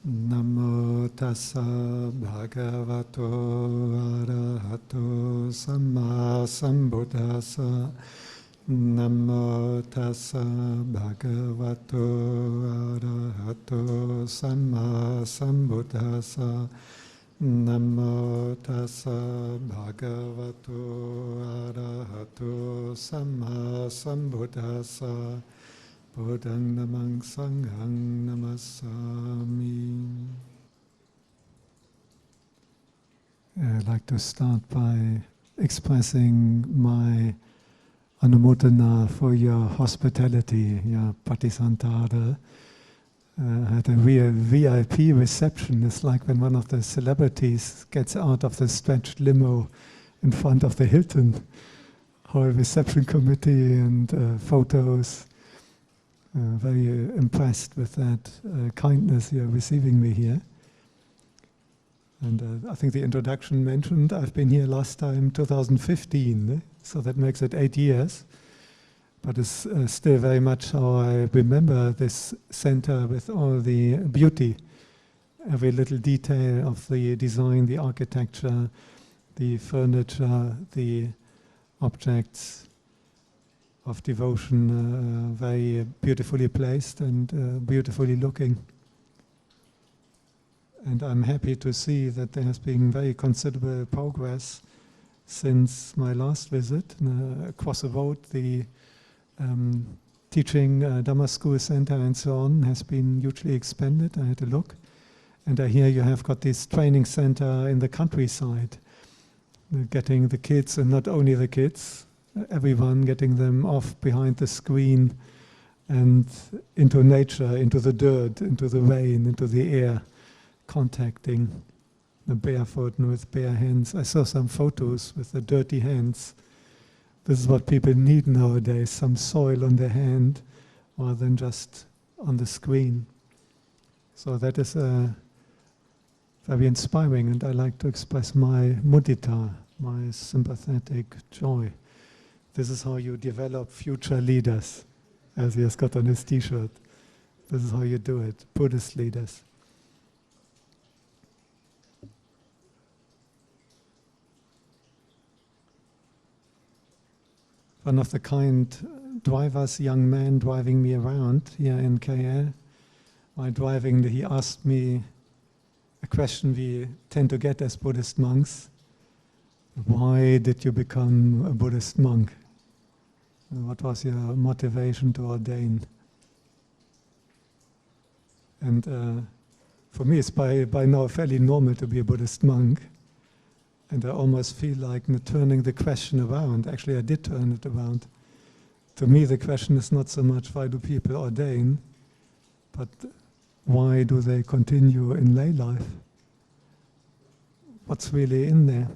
Namo tassa bhagavato arahato samma sambuddhassa. Namo tassa bhagavato arahato samma sambuddhassa. Namo tassa bhagavato arahato samma sambuddhassa. Buddhang namang sanghang namasami. I'd like to start by expressing my anumodana for your hospitality, your patisantara. I had a real VIP reception. It's like when one of the celebrities gets out of the stretched limo in front of the Hilton. Whole reception committee and photos. Very impressed with that kindness you're receiving me here. And I think the introduction mentioned I've been here last time 2015, so that makes it 8 years. But it's still very much how I remember this center with all the beauty, every little detail of the design, the architecture, the furniture, the objects of devotion, very beautifully placed and beautifully looking. And I'm happy to see that there has been very considerable progress since my last visit. Across the road, the teaching Dhamma School Center and so on has been hugely expanded. I had a look. And I hear you have got this training center in the countryside, getting the kids, and not only the kids, everyone, getting them off behind the screen and into nature, into the dirt, into the rain, into the air, contacting the barefoot and with bare hands. I saw some photos with the dirty hands. This is what people need nowadays, some soil on their hand rather than just on the screen. So that is very inspiring, and I like to express my mudita, my sympathetic joy. This is how you develop future leaders, as he has got on his t-shirt. This is how you do it, Buddhist leaders. One of the kind drivers, young man driving me around here in KL, while driving, he asked me a question we tend to get as Buddhist monks. Why did you become a Buddhist monk? What was your motivation to ordain? And for me, it's by now fairly normal to be a Buddhist monk. And I almost feel like turning the question around. Actually, I did turn it around. To me, the question is not so much why do people ordain, but why do they continue in lay life? What's really in there?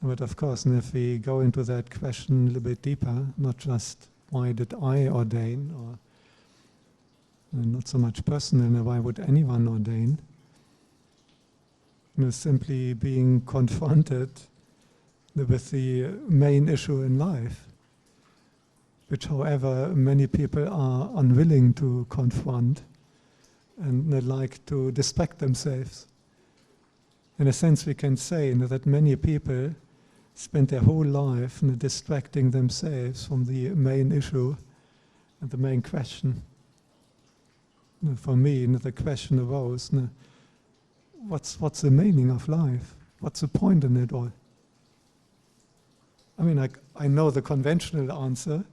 But of course, and if we go into that question a little bit deeper, not just why did I ordain, or not so much personal, why would anyone ordain? Simply being confronted with the main issue in life, which, however, many people are unwilling to confront and they like to distract themselves. In a sense, we can say that many people spend their whole life distracting themselves from the main issue and the main question. For me, the question arose, what's the meaning of life? What's the point in it all? I mean, I know the conventional answer.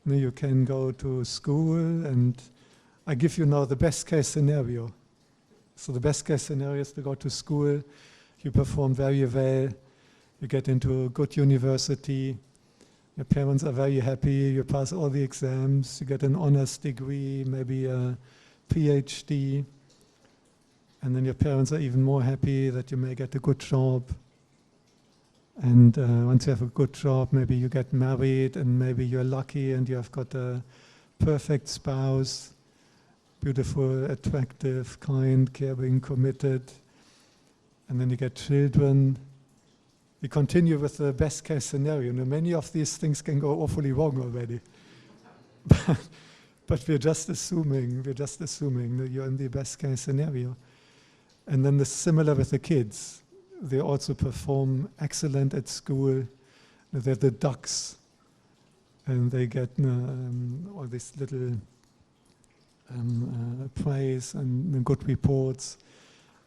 You can go to school, and I give you now the best case scenario. So the best case scenario is to go to school, you perform very well, you get into a good university, your parents are very happy, you pass all the exams, you get an honors degree, maybe a PhD, and then your parents are even more happy that you may get a good job. And once you have a good job, maybe you get married, and maybe you're lucky and you have got a perfect spouse, beautiful, attractive, kind, caring, committed. And then you get children. We continue with the best case scenario. Many of these things can go awfully wrong already. But we're just assuming that you're in the best case scenario. And then the similar with the kids. They also perform excellent at school. They're the ducks. And they get all these little praise and good reports.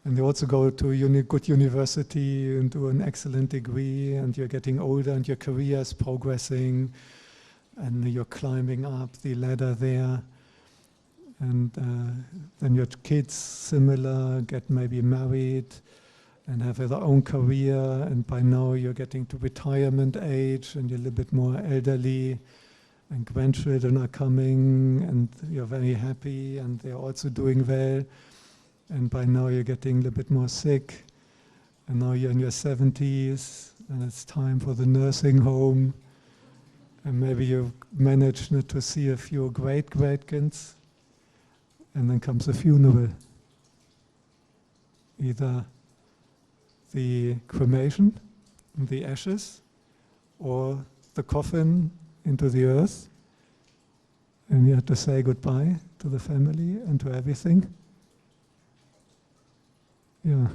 And they also go to good university and do an excellent degree, and you're getting older and your career is progressing, and you're climbing up the ladder there. And then your kids, similar, get maybe married and have their own career, and by now you're getting to retirement age and you're a little bit more elderly, and grandchildren are coming and you're very happy and they're also doing well, and by now you're getting a little bit more sick, and now you're in your 70s and it's time for the nursing home, and maybe you've managed to see a few great-great-kids, and then comes the funeral. Either the cremation, the ashes, or the coffin into the earth, and you have to say goodbye to the family and to everything. Yeah.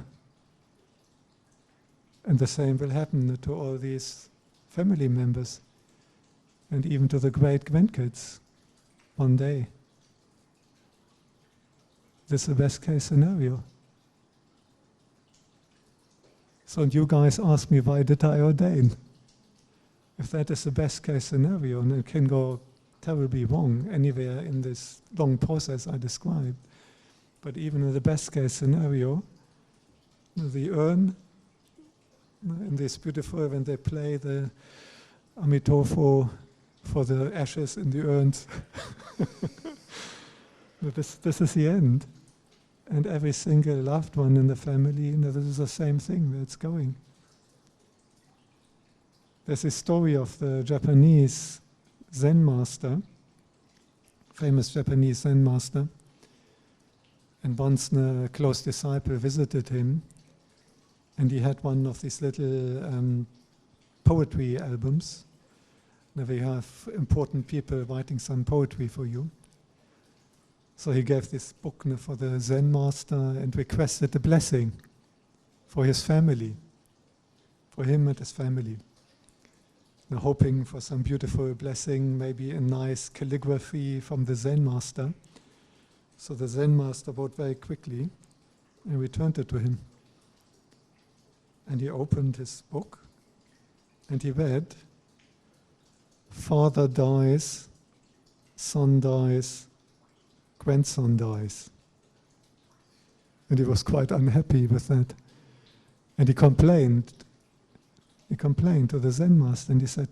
And the same will happen to all these family members, and even to the great-grandkids one day. This is the best case scenario. So you guys ask me, why did I ordain? If that is the best case scenario, and it can go terribly wrong anywhere in this long process I described. But even in the best case scenario, the urn, in this beautiful, when they play the Amitofo for the ashes in the urns, this is the end. And every single loved one in the family, this is the same thing where it's going. There's a story of the Japanese Zen master, famous Japanese Zen master, and once a close disciple visited him, and he had one of these little poetry albums, where we have important people writing some poetry for you. So he gave this book for the Zen master and requested a blessing for his family, for him and his family. Now, hoping for some beautiful blessing, maybe a nice calligraphy from the Zen master. So the Zen master wrote very quickly and returned it to him. And he opened his book and he read, "Father dies, son dies, grandson dies." And he was quite unhappy with that. And he complained to the Zen master, and he said,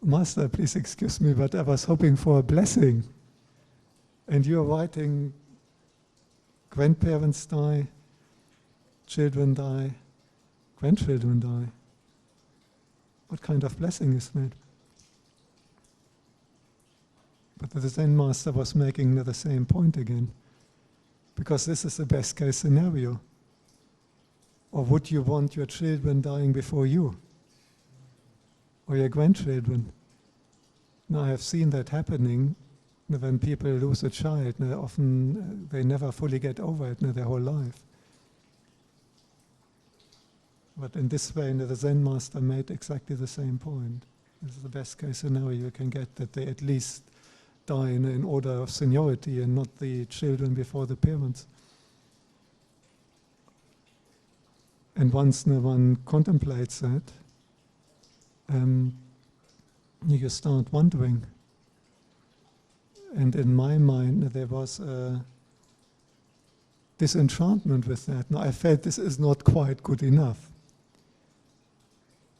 "Master, please excuse me, but I was hoping for a blessing. And you're writing, grandparents die, children die, grandchildren die. What kind of blessing is that?" But the Zen master was making the same point again. Because this is the best case scenario. Or would you want your children dying before you? Or your grandchildren? Now I have seen that happening when people lose a child. Often they never fully get over it their whole life. But in this way, the Zen master made exactly the same point. This is the best case scenario you can get, that they at least die in order of seniority and not the children before the parents. And once one contemplates that, you start wondering. And in my mind, there was a disenchantment with that. Now, I felt this is not quite good enough.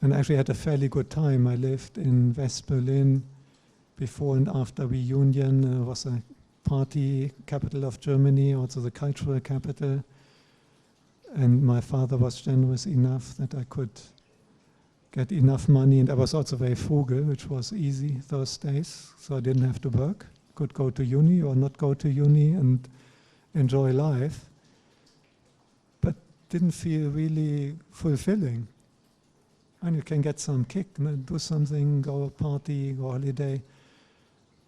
And actually had a fairly good time. I lived in West Berlin before and after reunion. Was a party capital of Germany, also the cultural capital. And my father was generous enough that I could get enough money, and I was also very frugal, which was easy those days, so I didn't have to work. Could go to uni or not go to uni and enjoy life, but didn't feel really fulfilling. And you can get some kick, do something, go party, go holiday,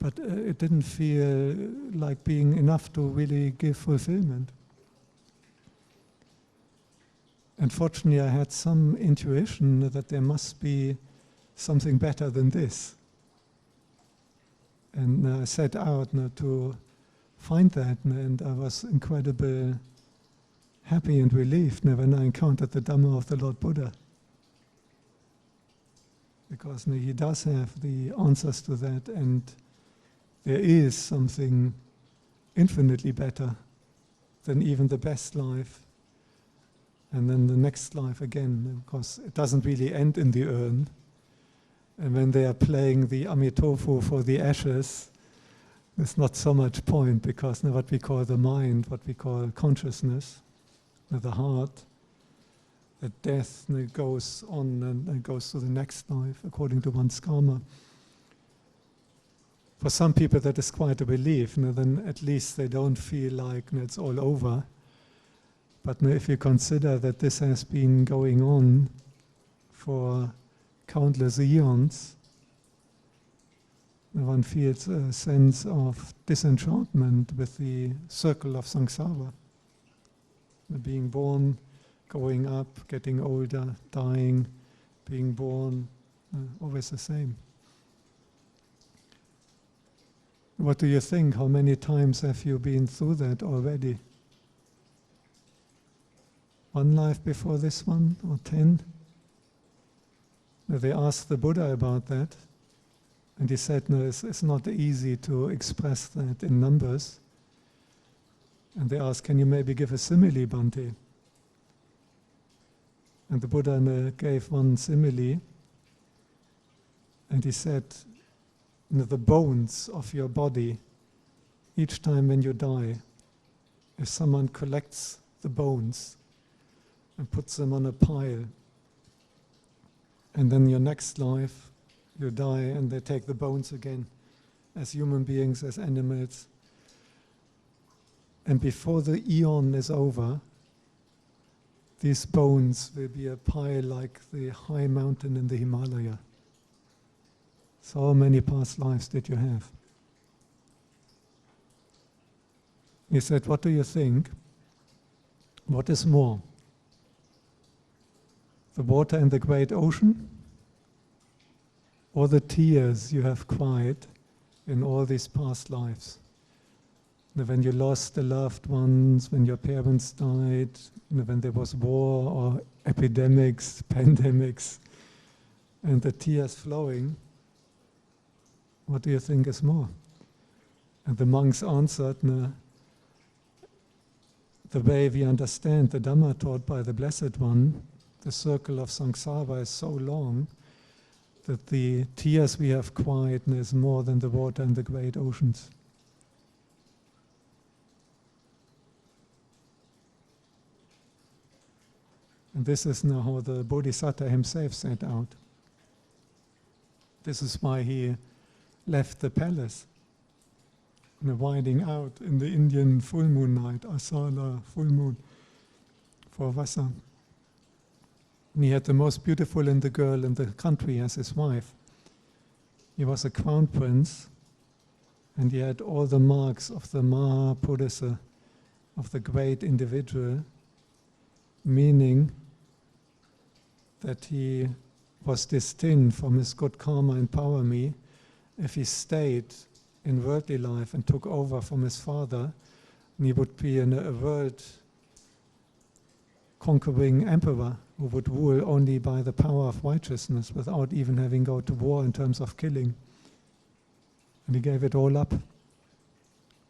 but it didn't feel like being enough to really give fulfillment. Unfortunately, I had some intuition that there must be something better than this. And I set out to find that, and I was incredibly happy and relieved when I encountered the Dhamma of the Lord Buddha. Because he does have the answers to that, and there is something infinitely better than even the best life. And then the next life again, because it doesn't really end in the urn. And when they are playing the Amitofu for the ashes, there's not so much point, because what we call the mind, what we call consciousness, the heart, that death goes on and goes to the next life according to one's karma. For some people that is quite a relief, then at least they don't feel like it's all over. But if you consider that this has been going on for countless eons, one feels a sense of disenchantment with the circle of samsara. Being born, going up, getting older, dying, being born, always the same. What do you think? How many times have you been through that already? One life before this one, or 10? They asked the Buddha about that, and he said, no, it's not easy to express that in numbers. And they asked, can you maybe give a simile, Bhante? And the Buddha gave one simile, and he said, the bones of your body, each time when you die, if someone collects the bones and puts them on a pile, and then your next life, you die and they take the bones again, as human beings, as animals. And before the eon is over, these bones will be a pile like the high mountain in the Himalaya. So how many past lives did you have? He said, what do you think? What is more? The water in the great ocean, or the tears you have cried in all these past lives? When you lost the loved ones, when your parents died, when there was war or epidemics, pandemics, and the tears flowing, what do you think is more? And the monks answered, the way we understand the Dhamma taught by the Blessed One, the circle of samsara is so long that the tears we have cried is more than the water in the great oceans. And this is now how the Bodhisattva himself set out. This is why he left the palace, winding out in the Indian full moon night, Asala full moon, for Vasa. And he had the most beautiful girl in the country as his wife. He was a crown prince, and he had all the marks of the Mahapurusha, of the great individual, meaning that he was destined from his good karma and parami. If he stayed in worldly life and took over from his father, he would be a world conquering emperor who would rule only by the power of righteousness without even having go to war in terms of killing. And he gave it all up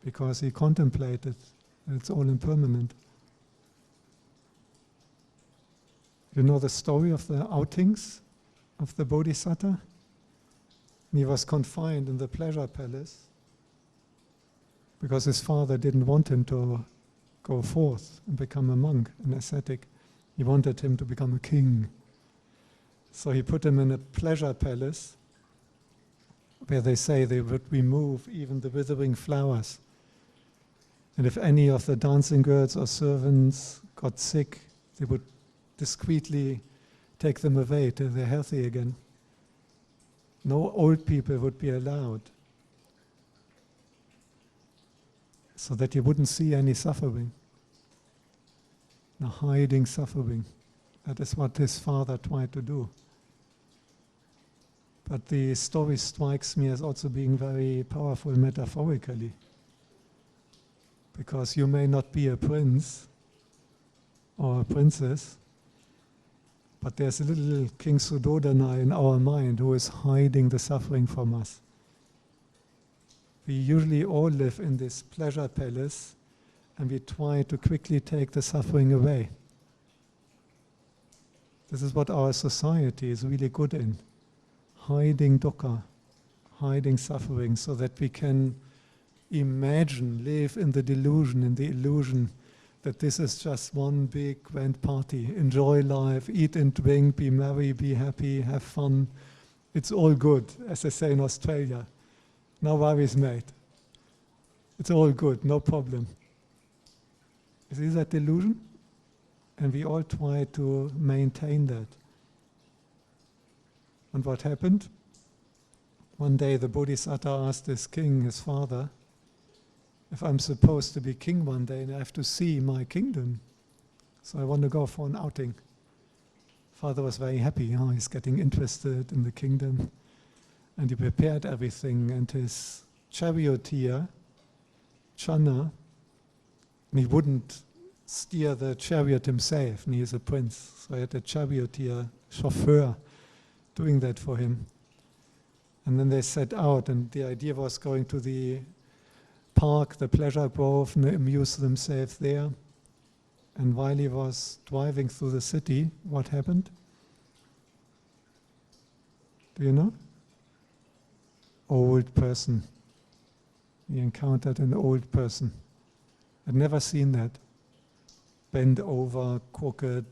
because he contemplated it's all impermanent. You know the story of the outings of the Bodhisattva? He was confined in the pleasure palace because his father didn't want him to go forth and become a monk, an ascetic. He wanted him to become a king. So he put him in a pleasure palace where they say they would remove even the withering flowers. And if any of the dancing girls or servants got sick, they would discreetly take them away till they're healthy again. No old people would be allowed. so that he wouldn't see any suffering, the hiding suffering. That is what his father tried to do. But the story strikes me as also being very powerful metaphorically, because you may not be a prince or a princess, but there's a little King Suddhodana in our mind who is hiding the suffering from us. We usually all live in this pleasure palace, and we try to quickly take the suffering away. This is what our society is really good in. Hiding dukkha, hiding suffering, so that we can imagine, live in the delusion, in the illusion that this is just one big grand party. Enjoy life, eat and drink, be merry, be happy, have fun. It's all good, as they say in Australia. No worries, mate. It's all good, no problem. You see that delusion? And we all try to maintain that. And what happened? One day the Bodhisattva asked his king, his father, if I'm supposed to be king one day and I have to see my kingdom, so I want to go for an outing. Father was very happy, he's getting interested in the kingdom, and he prepared everything, and his charioteer, Channa, he wouldn't steer the chariot himself, and he is a prince, so he had a charioteer, chauffeur, doing that for him. And then they set out, and the idea was going to the park, the pleasure grove, and amuse themselves there. And while he was driving through the city, what happened? Do you know? Old person. He encountered an old person. I'd never seen that. Bent over, crooked,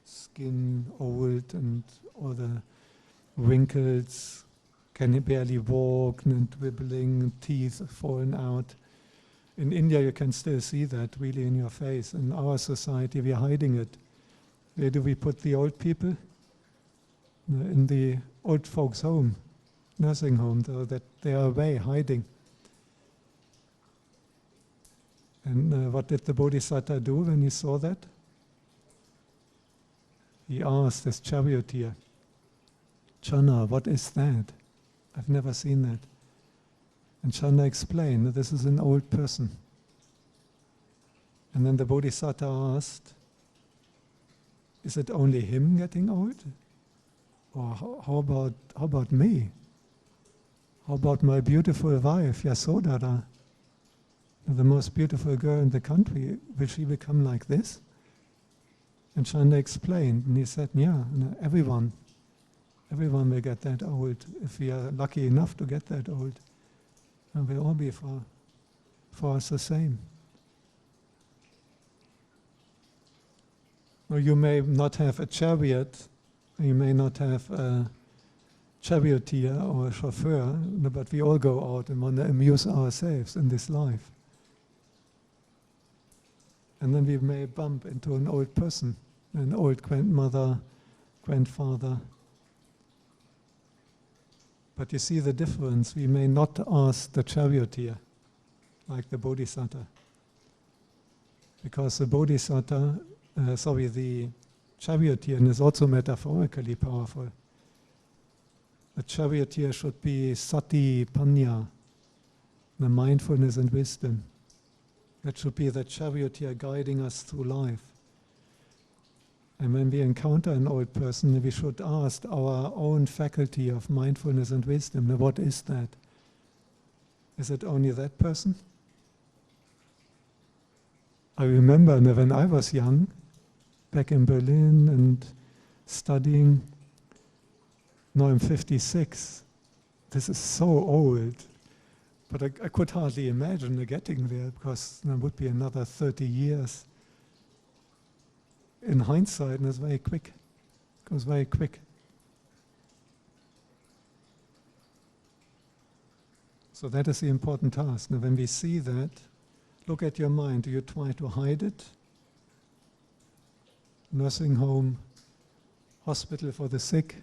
skin old, and all the wrinkles, can barely walk, and dribbling, teeth falling out. In India you can still see that really in your face. In our society we are hiding it. Where do we put the old people? In the old folks' home, nursing home, so that they are away, hiding. And what did the Bodhisattva do when he saw that? He asked his charioteer, Channa, what is that? I've never seen that. And Channa explained that this is an old person. And then the Bodhisattva asked, is it only him getting old? Or how about me? How about my beautiful wife, Yasodhara? The most beautiful girl in the country, will she become like this? And Chanda explained, and he said, yeah, everyone will get that old, if we are lucky enough to get that old. And we'll all be for us the same. Or you may not have a chariot, you may not have a charioteer or a chauffeur, but we all go out and want to amuse ourselves in this life. And then we may bump into an old person, an old grandmother, grandfather. But you see the difference. We may not ask the charioteer, like the Bodhisattva. Because the Bodhisattva, the charioteer is also metaphorically powerful. The charioteer should be sati panya, the mindfulness and wisdom. That should be the charioteer guiding us through life. And when we encounter an old person, we should ask our own faculty of mindfulness and wisdom, now what is that? Is it only that person? I remember when I was young, back in Berlin and studying, now I'm 56, this is so old. But I could hardly imagine getting there, because there would be another 30 years. In hindsight, and it's very quick. It goes very quick. So that is the important task. Now when we see that, look at your mind. Do you try to hide it? Nursing home, hospital for the sick.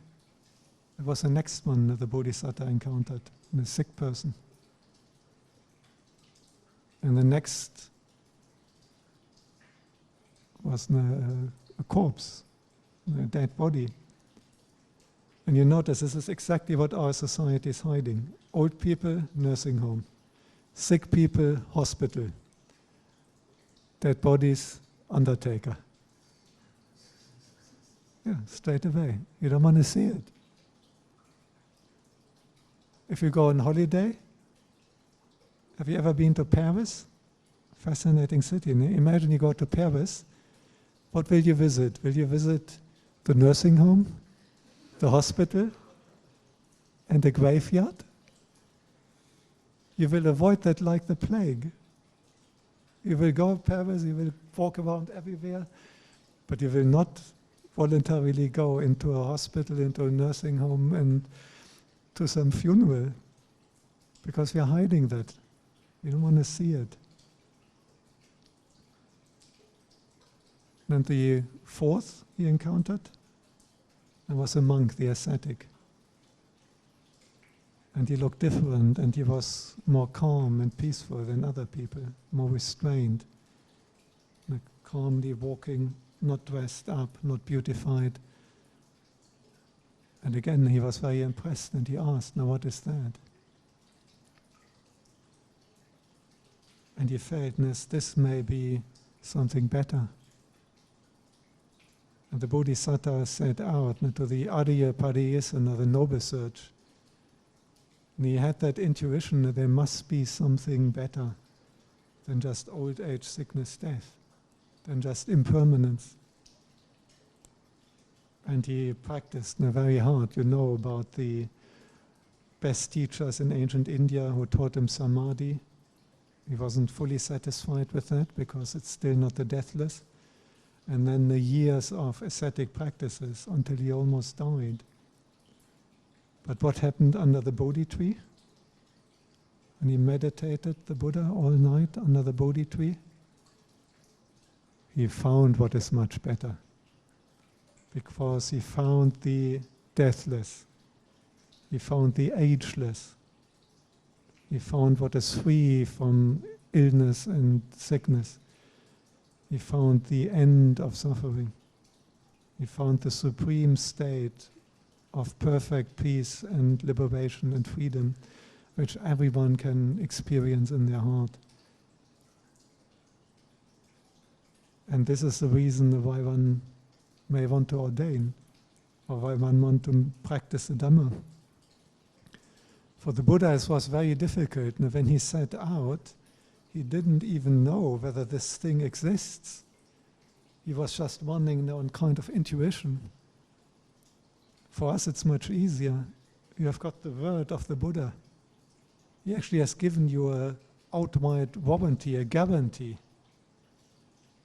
It was the next one that the Bodhisattva encountered, the sick person. And the next was a corpse, a dead body. And you notice this is exactly what our society is hiding. Old people, nursing home. Sick people, hospital. Dead bodies, undertaker. Yeah, straight away. You don't want to see it. If you go on holiday, have you ever been to Paris? Fascinating city. Imagine you go to Paris. What will you visit? Will you visit the nursing home, the hospital, and the graveyard? You will avoid that like the plague. You will go to Paris, you will walk around everywhere, but you will not voluntarily go into a hospital, into a nursing home, and to some funeral, because we are hiding that. We don't want to see it. And the fourth he encountered, there was a monk, the ascetic. And he looked different, and he was more calm and peaceful than other people, more restrained. Like calmly walking, not dressed up, not beautified. And again, he was very impressed, and he asked, "Now what is that?" And he felt, this may be something better. And the Bodhisattva set out to the Ariya Pariyasana, the noble search. And he had that intuition that there must be something better than just old age, sickness, death, than just impermanence. And he practiced very hard. You know about the best teachers in ancient India who taught him samadhi. He wasn't fully satisfied with that because it's still not the deathless. And then the years of ascetic practices until he almost died. But what happened under the Bodhi tree? When he meditated, the Buddha, all night under the Bodhi tree, he found what is much better. Because he found the deathless. He found the ageless. He found what is free from illness and sickness. He found the end of suffering. He found the supreme state of perfect peace and liberation and freedom, which everyone can experience in their heart. And this is the reason why one may want to ordain, or why one want to practice the Dhamma. For the Buddha, it was very difficult. And when he set out, he didn't even know whether this thing exists. He was just running on kind of intuition. For us, it's much easier. You have got the word of the Buddha. He actually has given you an outright warranty, a guarantee.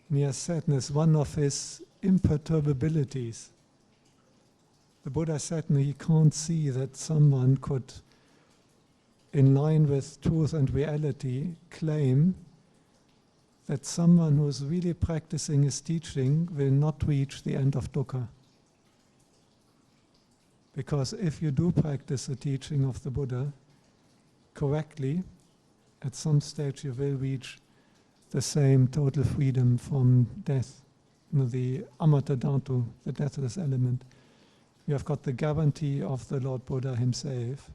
And he has said, as one of his imperturbabilities, the Buddha said he can't see that someone could, in line with truth and reality, claim that someone who is really practicing his teaching will not reach the end of dukkha. Because if you do practice the teaching of the Buddha correctly, at some stage you will reach the same total freedom from death, the amata dhatu, the deathless element. You have got the guarantee of the Lord Buddha himself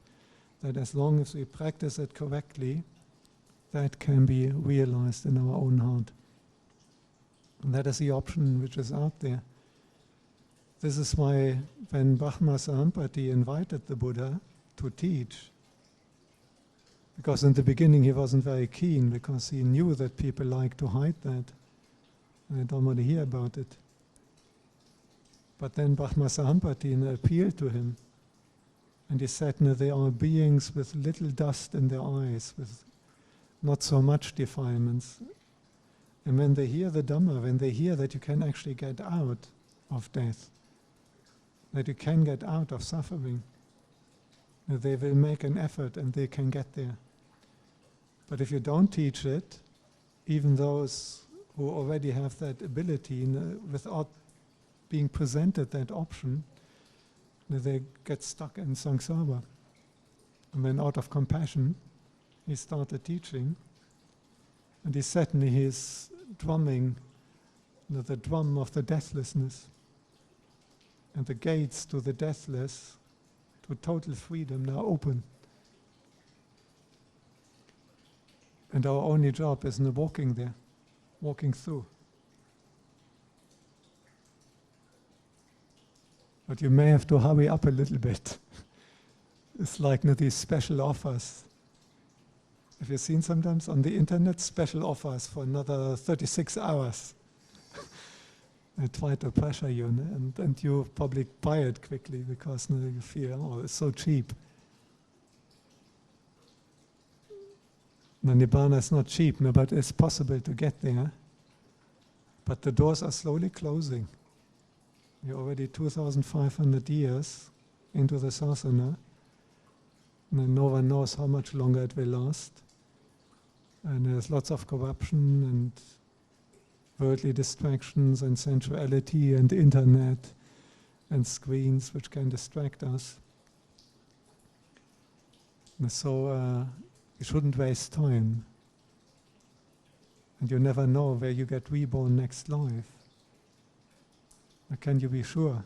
that as long as we practice it correctly, that can be realized in our own heart. And that is the option which is out there. This is why when Dhammasiha invited the Buddha to teach, because in the beginning he wasn't very keen, because he knew that people like to hide that. They don't want to hear about it. But then Dhammasiha appealed to him, and he said, there are beings with little dust in their eyes, with not so much defilements. And when they hear the Dhamma, when they hear that you can actually get out of death, that you can get out of suffering, they will make an effort and they can get there. But if you don't teach it, even those who already have that ability, without being presented that option, they get stuck in samsara. And then out of compassion, he started teaching. And he suddenly he's drumming the drum of the deathlessness. And the gates to the deathless, to total freedom, now open. And our only job is in walking there, walking through. But you may have to hurry up a little bit. It's like these special offers. Have you seen sometimes on the internet special offers for another 36 hours? They try to pressure you, and you probably buy it quickly because you feel, oh, it's so cheap. The Nibbana is not cheap, but it's possible to get there. But the doors are slowly closing. You're already 2,500 years into the sasana, and no one knows how much longer it will last. And there's lots of corruption and worldly distractions and sensuality and internet and screens which can distract us. And so you shouldn't waste time. And you never know where you get reborn next life. Can you be sure?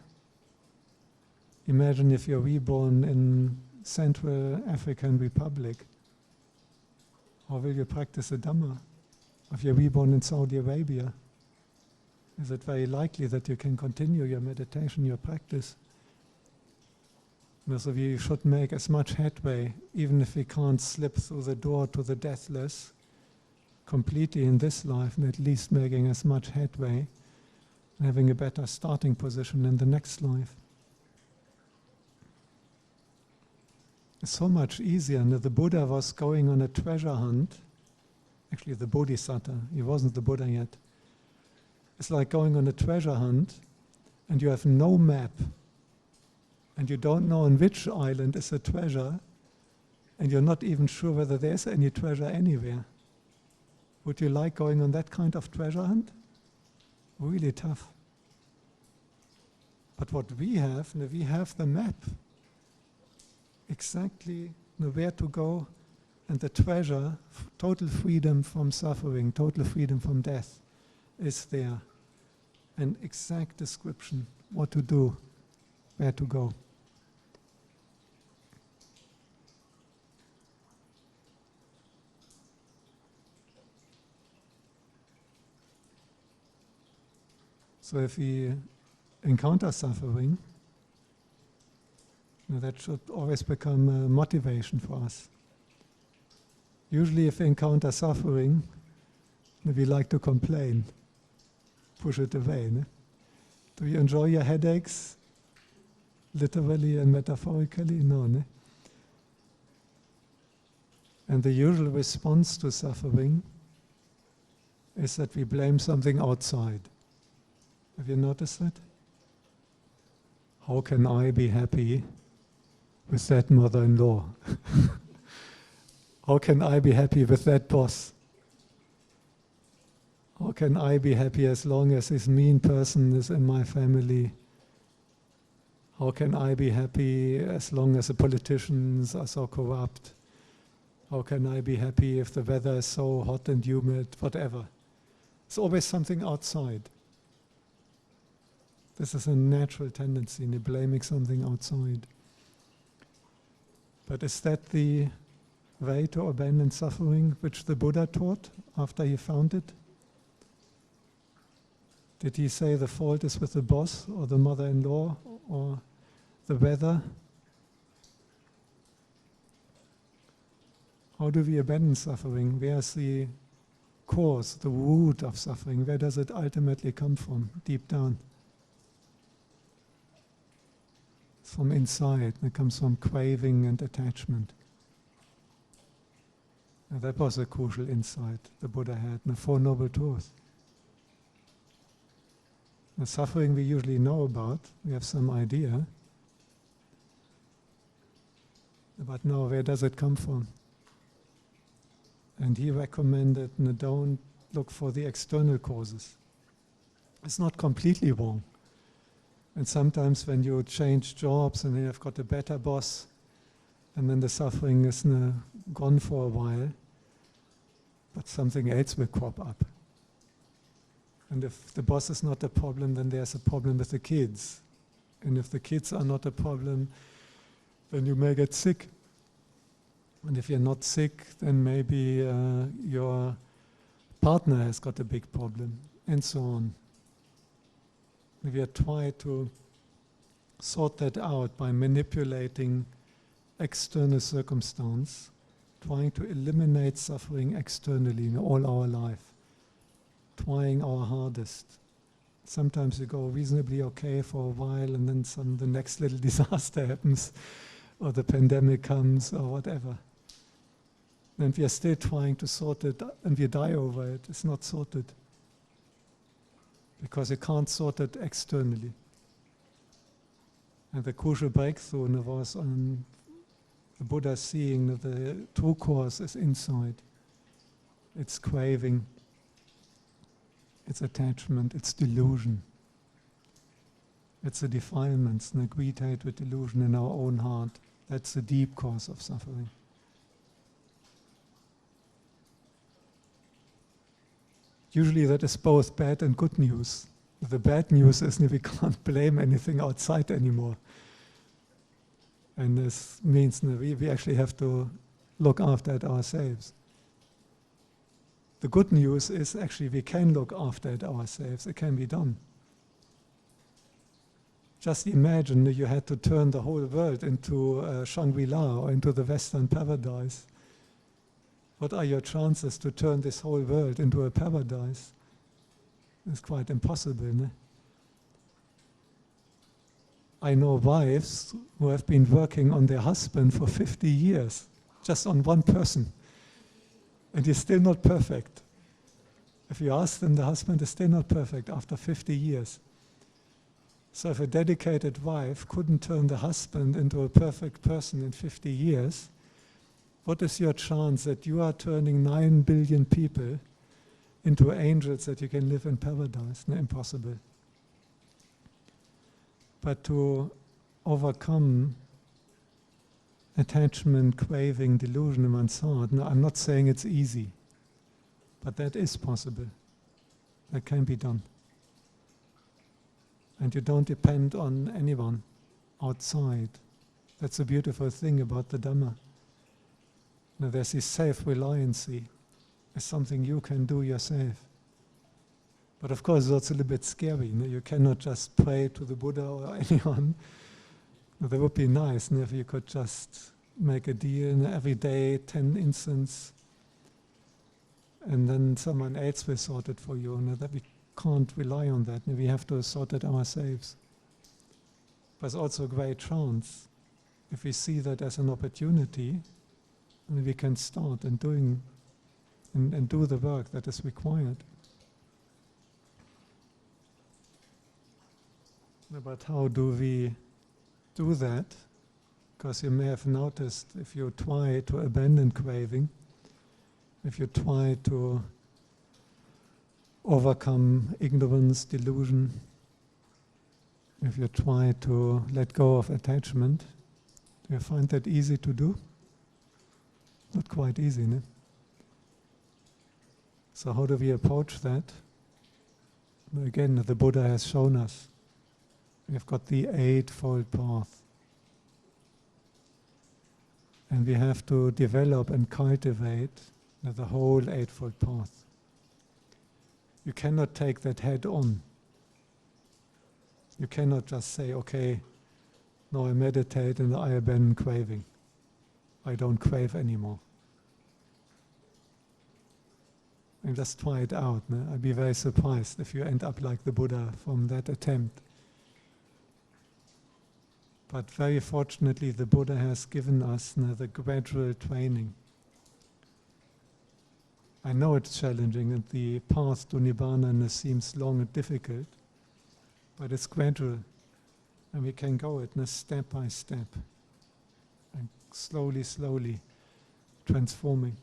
Imagine if you're reborn in Central African Republic. How will you practice the Dhamma? If you're reborn in Saudi Arabia, is it very likely that you can continue your meditation, your practice? So we should make as much headway, even if we can't slip through the door to the deathless completely in this life, and at least making as much headway and having a better starting position in the next life. It's so much easier. And the Buddha was going on a treasure hunt. Actually, the Bodhisattva, he wasn't the Buddha yet. It's like going on a treasure hunt and you have no map and you don't know on which island is the treasure and you're not even sure whether there's any treasure anywhere. Would you like going on that kind of treasure hunt? Really tough. But what we have the map. Exactly where to go, and the treasure, total freedom from suffering, total freedom from death, is there. An exact description, what to do, where to go. So if we encounter suffering, that should always become a motivation for us. Usually if we encounter suffering, we like to complain, push it away. Do you enjoy your headaches? Literally and metaphorically? No. And the usual response to suffering is that we blame something outside. Have you noticed that? How can I be happy with that mother-in-law? How can I be happy with that boss? How can I be happy as long as this mean person is in my family? How can I be happy as long as the politicians are so corrupt? How can I be happy if the weather is so hot and humid? Whatever. It's always something outside. This is a natural tendency, blaming something outside. But is that the way to abandon suffering which the Buddha taught after he found it? Did he say the fault is with the boss or the mother-in-law or the weather? How do we abandon suffering? Where's the cause, the root of suffering? Where does it ultimately come from, deep down? It's from inside. It comes from craving and attachment. And that was a crucial insight the Buddha had in the Four Noble Truths. The suffering we usually know about, we have some idea. But now, where does it come from? And he recommended, don't look for the external causes. It's not completely wrong. And sometimes when you change jobs and you've got a better boss, and then the suffering is gone for a while, but something else will crop up. And if the boss is not a problem, then there's a problem with the kids. And if the kids are not a problem, then you may get sick. And if you're not sick, then maybe your partner has got a big problem, and so on. We are trying to sort that out by manipulating external circumstance, trying to eliminate suffering externally in all our life, trying our hardest. Sometimes we go reasonably okay for a while, and then the next little disaster happens, or the pandemic comes, or whatever. And we are still trying to sort it, and we die over it. It's not sorted. Because you can't sort it externally. And the crucial breakthrough was on the Buddha seeing that the true cause is inside. It's craving, it's attachment, it's delusion. It's the defilements, the greed, hatred, delusion in our own heart. That's the deep cause of suffering. Usually that is both bad and good news. The bad news is that we can't blame anything outside anymore. And this means that we actually have to look after it ourselves. The good news is actually we can look after it ourselves. It can be done. Just imagine that you had to turn the whole world into Shangri-La or into the Western paradise. What are your chances to turn this whole world into a paradise? It's quite impossible, no? I know wives who have been working on their husband for 50 years, just on one person. And he's still not perfect. If you ask them, the husband is still not perfect after 50 years. So if a dedicated wife couldn't turn the husband into a perfect person in 50 years, what is your chance that you are turning 9 billion people into angels that you can live in paradise? No, impossible. But to overcome attachment, craving, delusion in one's heart, no, I'm not saying it's easy, but that is possible. That can be done. And you don't depend on anyone outside. That's a beautiful thing about the Dhamma. Now, there's this self-reliancy. It's something you can do yourself. But of course, it's also a little bit scary. You cannot just pray to the Buddha or anyone. That would be nice if you could just make a deal every day, 10 instants, and then someone else will sort it for you. That we can't rely on that. We have to sort it ourselves. But it's also a great chance. If we see that as an opportunity, we can start and do the work that is required. But how do we do that? Because you may have noticed, if you try to abandon craving, if you try to overcome ignorance, delusion, if you try to let go of attachment, do you find that easy to do? Not quite easy, no? So how do we approach that? Again, the Buddha has shown us. We've got the Eightfold Path. And we have to develop and cultivate the whole Eightfold Path. You cannot take that head on. You cannot just say, okay, now I meditate and I abandon craving. I don't crave anymore. And just try it out. No? I'd be very surprised if you end up like the Buddha from that attempt. But very fortunately, the Buddha has given us the gradual training. I know it's challenging, and the path to Nibbana seems long and difficult, but it's gradual, and we can go it step by step, and slowly transforming.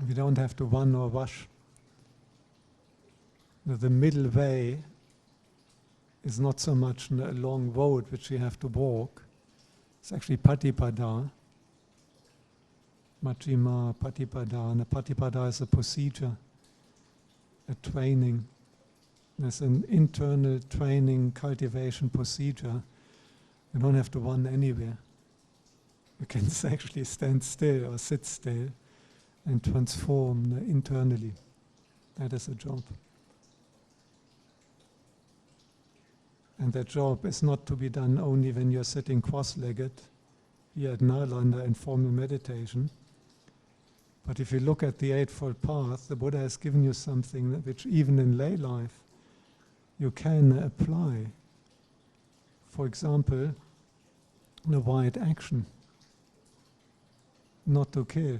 We don't have to run or rush. The middle way is not so much a long road which we have to walk. It's actually patipada. Majjhima Patipada. And a Patipada is a procedure, a training. There's an internal training, cultivation procedure. You don't have to run anywhere. You can actually stand still or sit still and transform internally. That is a job. And that job is not to be done only when you're sitting cross-legged here at Nalanda in formal meditation. But if you look at the Eightfold Path, the Buddha has given you something which even in lay life you can apply. For example, the right action. Not to kill,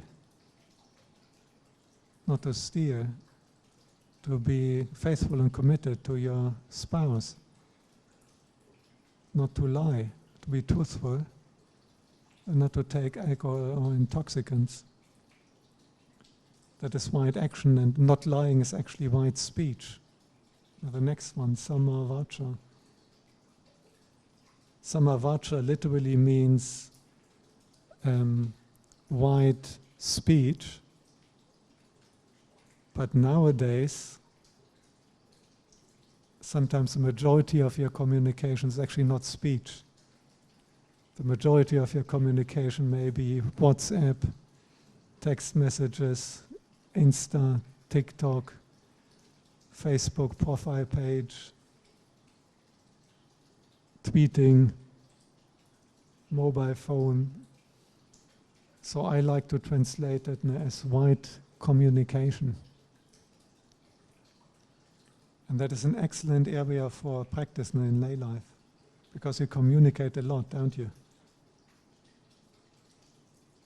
not to steal, to be faithful and committed to your spouse, not to lie, to be truthful, and not to take alcohol or intoxicants. That is right action, and not lying is actually right speech. Now the next one, Samma Vaca. Samma Vaca literally means right speech, but nowadays sometimes the majority of your communication is actually not speech. The majority of your communication may be WhatsApp, text messages, Insta, TikTok, Facebook profile page, tweeting, mobile phone. So I like to translate it as right communication. And that is an excellent area for practice in lay life, because you communicate a lot, don't you?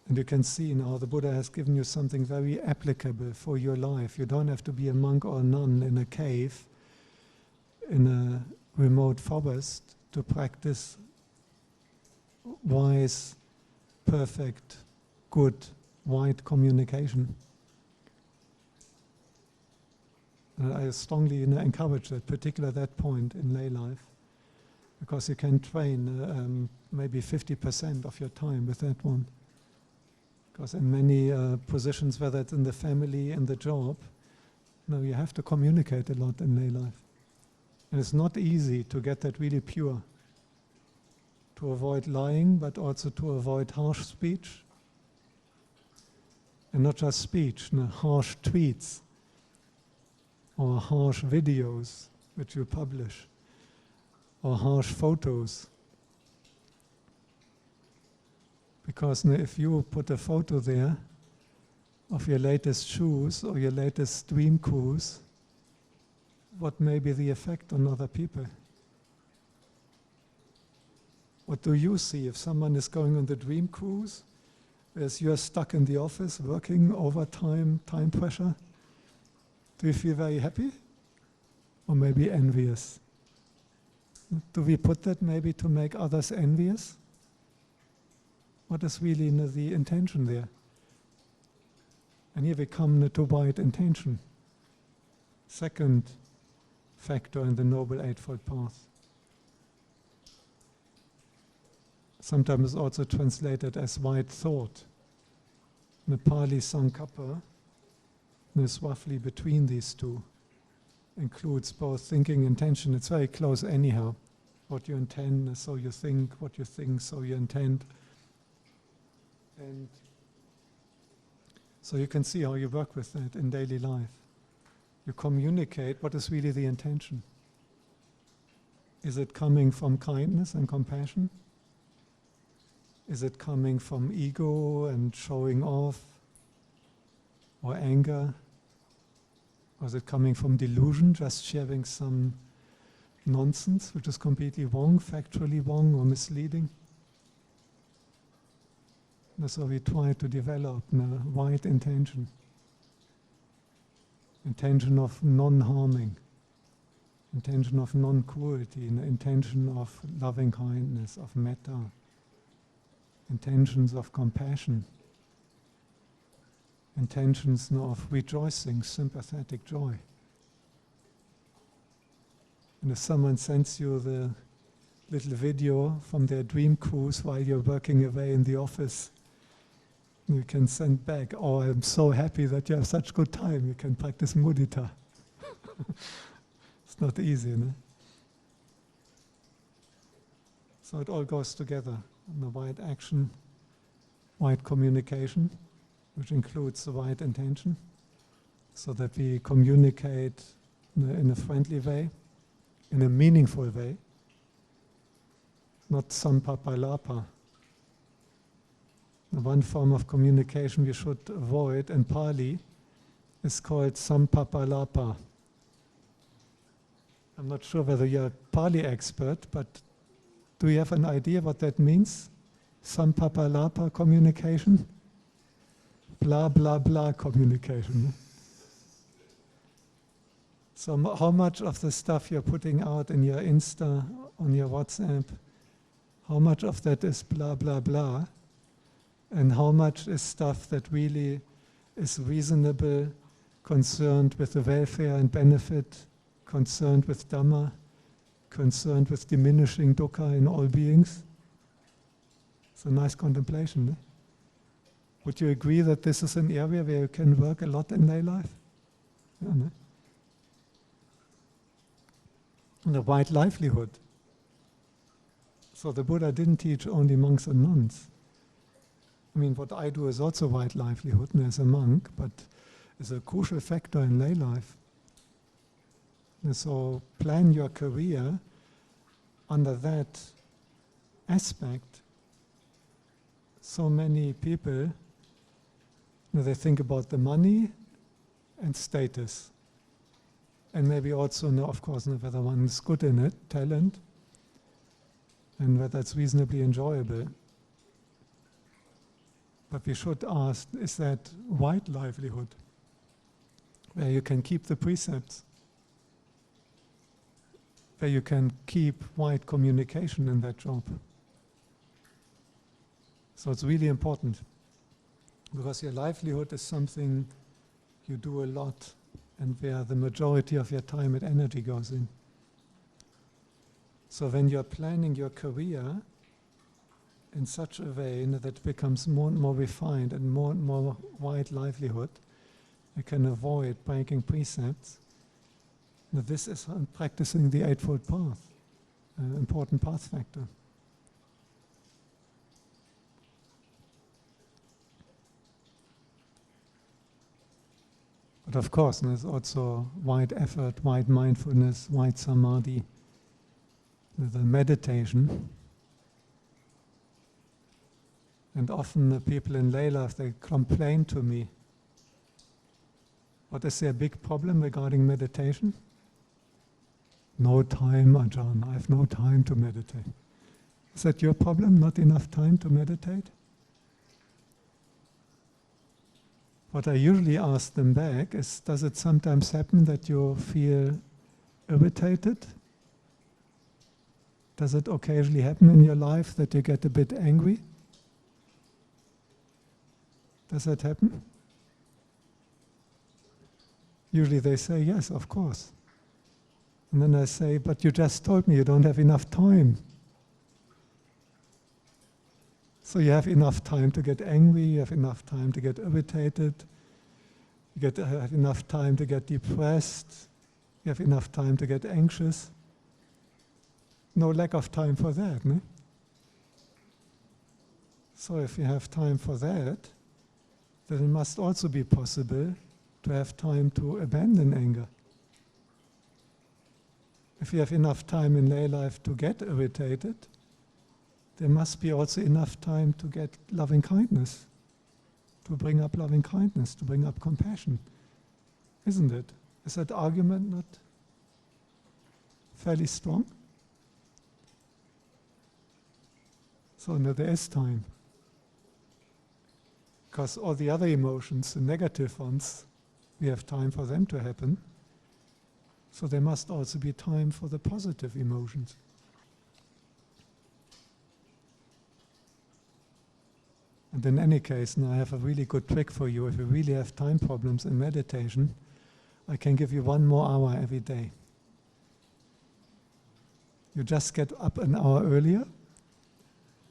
And you can see now the Buddha has given you something very applicable for your life. You don't have to be a monk or a nun in a cave, in a remote forest, to practice wise, perfect, good, wide communication. I strongly encourage that, particularly that point in lay life, because you can train maybe 50% of your time with that one. Because in many positions, whether it's in the family, in the job, you have to communicate a lot in lay life. And it's not easy to get that really pure, to avoid lying, but also to avoid harsh speech. And not just speech, harsh tweets or harsh videos which you publish, or harsh photos. Because if you put a photo there of your latest shoes or your latest dream cruise, what may be the effect on other people? What do you see if someone is going on the dream cruise, whereas you're stuck in the office working overtime, time pressure? Do you feel very happy? Or maybe envious? Do we put that maybe to make others envious? What is really the intention there? And here we come to right intention. Second factor in the Noble Eightfold Path. Sometimes also translated as right thought. The Pali Sankappa is roughly between these two. Includes both thinking and intention. It's very close anyhow. What you intend, so you think. What you think, so you intend. And so you can see how you work with that in daily life. You communicate what is really the intention. Is it coming from kindness and compassion? Is it coming from ego and showing off? Or anger? Or is it coming from delusion, just sharing some nonsense which is completely wrong, factually wrong or misleading? So we try to develop a right intention. Intention of non-harming. Intention of non-cruelty. Intention of loving kindness, of metta. Intentions of compassion. Intentions of rejoicing, sympathetic joy. And if someone sends you the little video from their dream cruise while you're working away in the office, You can send back, oh, I'm so happy that you have such good time. You can practice mudita. It's not easy, no? So it all goes together. The right action, right communication, which includes the right intention, so that we communicate in a friendly way, in a meaningful way, not sampapalapa. The one form of communication we should avoid in Pali is called sampapalapa. I'm not sure whether you're a Pali expert, but do you have an idea what that means? Sampapalapa communication? Blah, blah, blah communication. So how much of the stuff you're putting out in your Insta, on your WhatsApp, how much of that is blah, blah, blah? And how much is stuff that really is reasonable, concerned with the welfare and benefit, concerned with Dhamma, concerned with diminishing dukkha in all beings? It's a nice contemplation. Eh? Would you agree that this is an area where you can work a lot in lay life? Yeah, no? And a wide livelihood. So the Buddha didn't teach only monks and nuns. I mean, what I do is also wide livelihood as a monk, but is a crucial factor in lay life. And so plan your career under that aspect. So many people, they think about the money and status. And maybe also, of course, whether one is good in it, talent, and whether it's reasonably enjoyable. But we should ask, is that wide livelihood, where you can keep the precepts, where you can keep wide communication in that job? So it's really important, because your livelihood is something you do a lot and where the majority of your time and energy goes in. So when you're planning your career in such a way that it becomes more and more refined and more wide livelihood, you can avoid breaking precepts. Now this is practicing the Eightfold Path, an important path factor. But of course, there's also wide effort, wide mindfulness, wide samadhi, the meditation. And often the people in lay life, they complain to me. What is their big problem regarding meditation? No time, Ajahn, I have no time to meditate. Is that your problem, not enough time to meditate? What I usually ask them back is, does it sometimes happen that you feel irritated? Does it occasionally happen in your life that you get a bit angry? Does that happen? Usually they say, yes, of course. And then I say, but you just told me you don't have enough time. So you have enough time to get angry, you have enough time to get irritated, you have enough time to get depressed, you have enough time to get anxious. No lack of time for that, no? So if you have time for that, then it must also be possible to have time to abandon anger. If you have enough time in lay life to get irritated, there must be also enough time to get loving kindness, to bring up loving kindness, to bring up compassion. Isn't it? Is that argument not fairly strong? So no, there is time. Because all the other emotions, the negative ones, we have time for them to happen. So there must also be time for the positive emotions. And in any case, now I have a really good trick for you. If you really have time problems in meditation, I can give you 1 more hour every day. You just get up an hour earlier,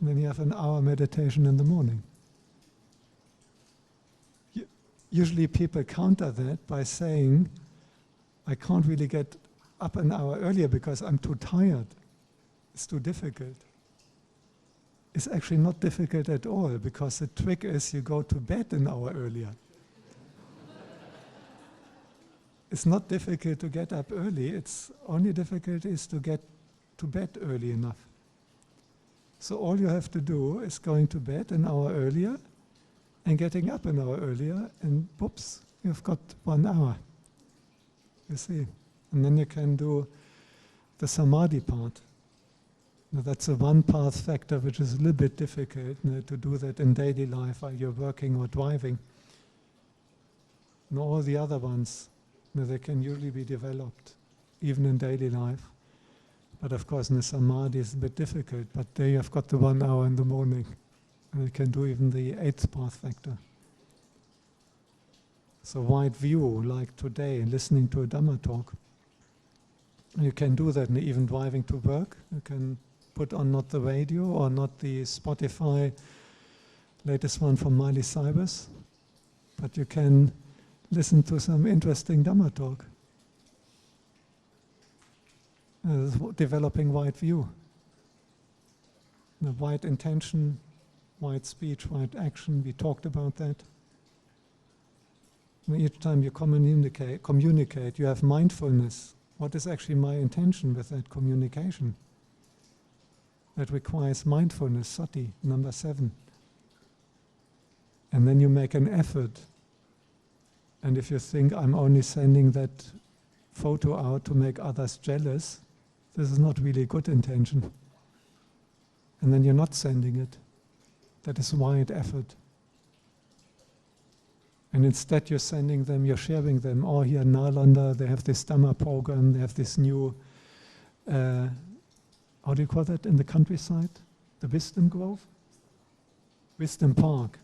and then you have an hour meditation in the morning. usually people counter that by saying, I can't really get up an hour earlier because I'm too tired. It's too difficult. It's actually not difficult at all, because the trick is you go to bed an hour earlier. It's not difficult to get up early, it's only difficult is to get to bed early enough. So all you have to do is going to bed an hour earlier and getting up an hour earlier, and whoops, you've got 1 hour. You see? And then you can do the samadhi part. Now that's a one path factor which is a little bit difficult, to do that in daily life while you're working or driving. And all the other ones, they can usually be developed, even in daily life. But of course, in the samadhi is a bit difficult, but there you've got the 1 hour in the morning, and you can do even the 8th path factor. So wide view, like today, listening to a Dhamma talk. You can do that even driving to work. You can put on not the radio or not the Spotify latest one from Miley Cyrus, but you can listen to some interesting Dhamma talk. Developing wide view. The wide intention, wide speech, wide action, we talked about that. And each time you communicate, you have mindfulness. What is actually my intention with that communication? That requires mindfulness, sati, number 7. And then you make an effort. And if you think I'm only sending that photo out to make others jealous, this is not really good intention. And then you're not sending it. That is wide effort. And instead you're sending them, you're sharing them. Oh, here in Nalanda, they have this Dhamma program, they have this new, how do you call that in the countryside? The Wisdom Grove? Wisdom Park.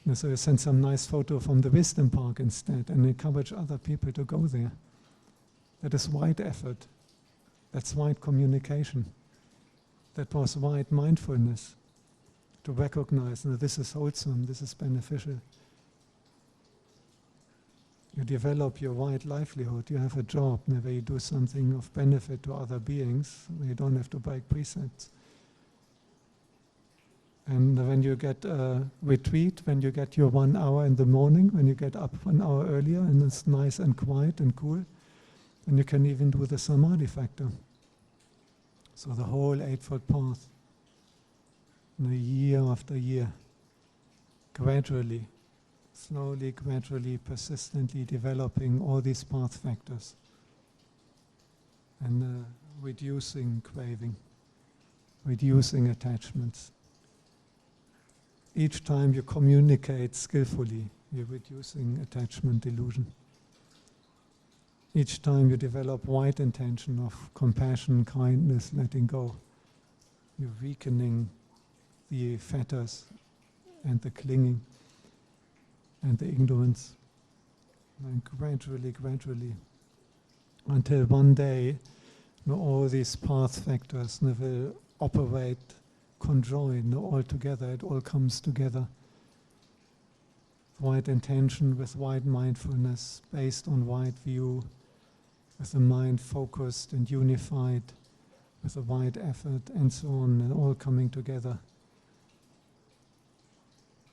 And so you send some nice photo from the Wisdom Park instead and encourage other people to go there. That is wide effort. That's wide communication. That was wide mindfulness. To recognize that this is wholesome, this is beneficial. You develop your wide livelihood. You have a job where you do something of benefit to other beings. You don't have to break precepts. And when you get a retreat, when you get your 1 hour in the morning, when you get up 1 hour earlier and it's nice and quiet and cool, then you can even do the samadhi factor. So the whole 8-foot path, year after year, gradually, slowly, gradually, persistently developing all these path factors and reducing craving, reducing attachments. Each time you communicate skillfully, you're reducing attachment delusion. Each time you develop wide intention of compassion, kindness, letting go, you're weakening the fetters and the clinging and the ignorance. And gradually, until one day, all these path factors will operate, conjoin all together, it all comes together. Wide intention with wide mindfulness, based on wide view, with the mind focused and unified, with a wide effort and so on, and all coming together.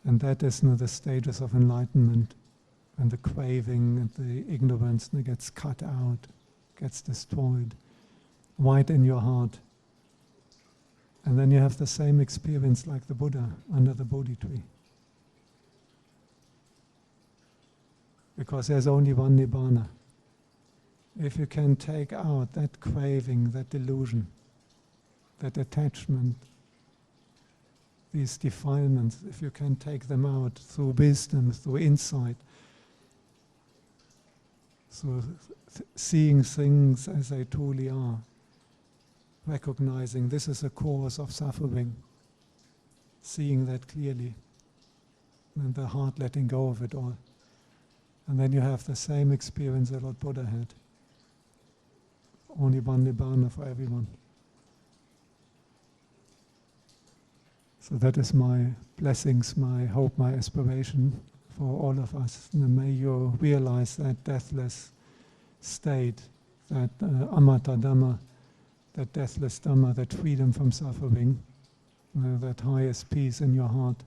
And that is the stages of enlightenment, when the craving and the ignorance gets cut out, gets destroyed, wide in your heart. And then you have the same experience like the Buddha under the Bodhi tree. Because there's only one Nibbana. If you can take out that craving, that delusion, that attachment, these defilements, if you can take them out through wisdom, through insight, through seeing things as they truly are, recognizing this is a cause of suffering, seeing that clearly, and the heart letting go of it all. And then you have the same experience that Lord Buddha had. Only one Nibbana for everyone. So that is my blessings, my hope, my aspiration for all of us. And may you realize that deathless state, that amata Dhamma, that deathless Dhamma, that freedom from suffering, that highest peace in your heart.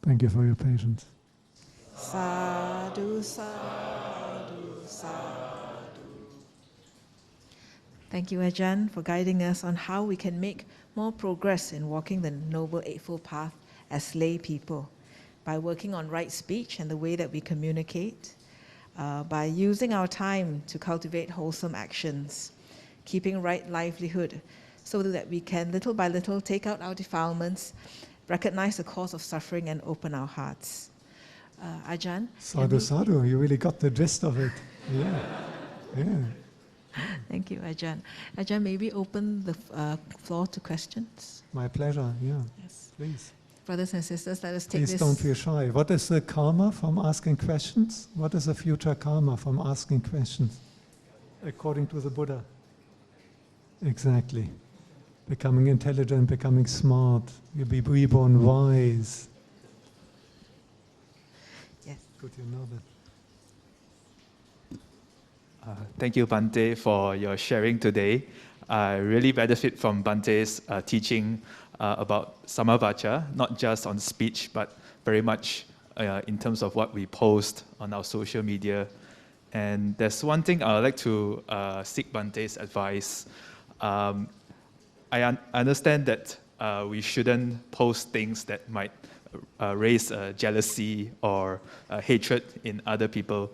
Thank you for your patience. Sadhu, sadhu, sadhu. Thank you, Ajahn, for guiding us on how we can make more progress in walking the Noble Eightfold Path as lay people, by working on right speech and the way that we communicate, by using our time to cultivate wholesome actions, keeping right livelihood, so that we can little by little take out our defilements, recognize the cause of suffering, and open our hearts. Ajahn? Sadhu, sadhu, you really got the gist of it. Yeah. Yeah. Thank you, Ajahn. Ajahn, may we open the floor to questions? My pleasure, yeah. Yes. Please. Brothers and sisters, let us take Please this. don't feel shy. What is the karma from asking questions? What is the future karma from asking questions? According to the Buddha. Exactly. Becoming intelligent, becoming smart. You'll be reborn wise. Yes. Good, you know that. Thank you, Bhante, for your sharing today. I really benefit from Bhante's teaching about Samavacha, not just on speech, but very much in terms of what we post on our social media. And there's one thing I would like to seek Bhante's advice. I understand that we shouldn't post things that might raise jealousy or hatred in other people.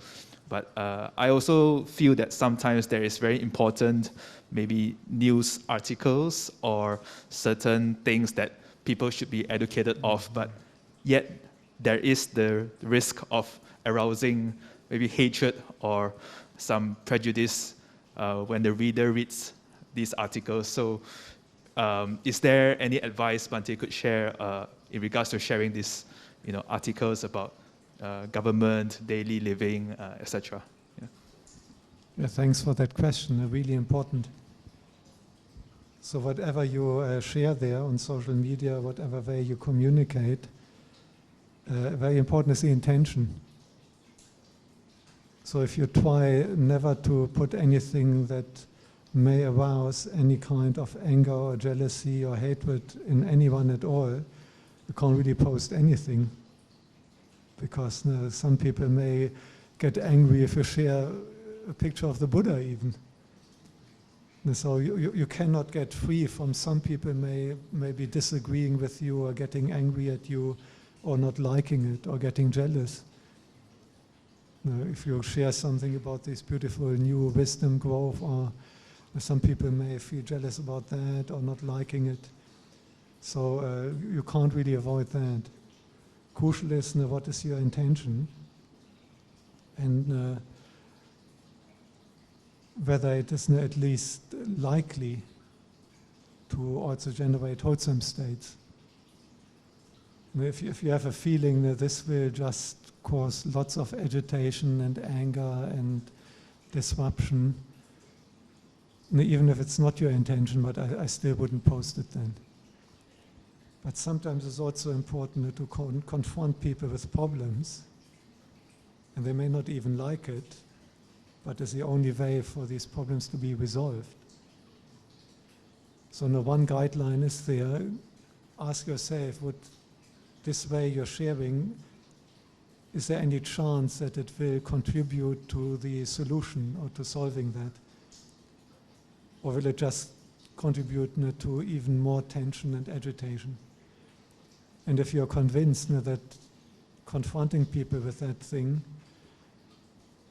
But I also feel that sometimes there is very important, maybe news articles or certain things that people should be educated of, but yet there is the risk of arousing maybe hatred or some prejudice when the reader reads these articles. So is there any advice Bhante could share in regards to sharing these articles about government, daily living, etc.? Yeah, thanks for that question, really important. So whatever you share there on social media, whatever way you communicate, very important is the intention. So if you try never to put anything that may arouse any kind of anger or jealousy or hatred in anyone at all, you can't really post anything. Because some people may get angry if you share a picture of the Buddha even. And so you cannot get free from some people may be disagreeing with you or getting angry at you or not liking it or getting jealous. If you share something about this beautiful new wisdom grove, or some people may feel jealous about that or not liking it. So you can't really avoid that. Crucial is what is your intention, and whether it is at least likely to also generate wholesome states. If you have a feeling that this will just cause lots of agitation and anger and disruption, even if it's not your intention, but I still wouldn't post it then. But sometimes it's also important to confront people with problems, and they may not even like it, but it's the only way for these problems to be resolved. So one guideline is there. Ask yourself, would this way you're sharing, is there any chance that it will contribute to the solution or to solving that? Or will it just contribute to even more tension and agitation? And if you're convinced that confronting people with that thing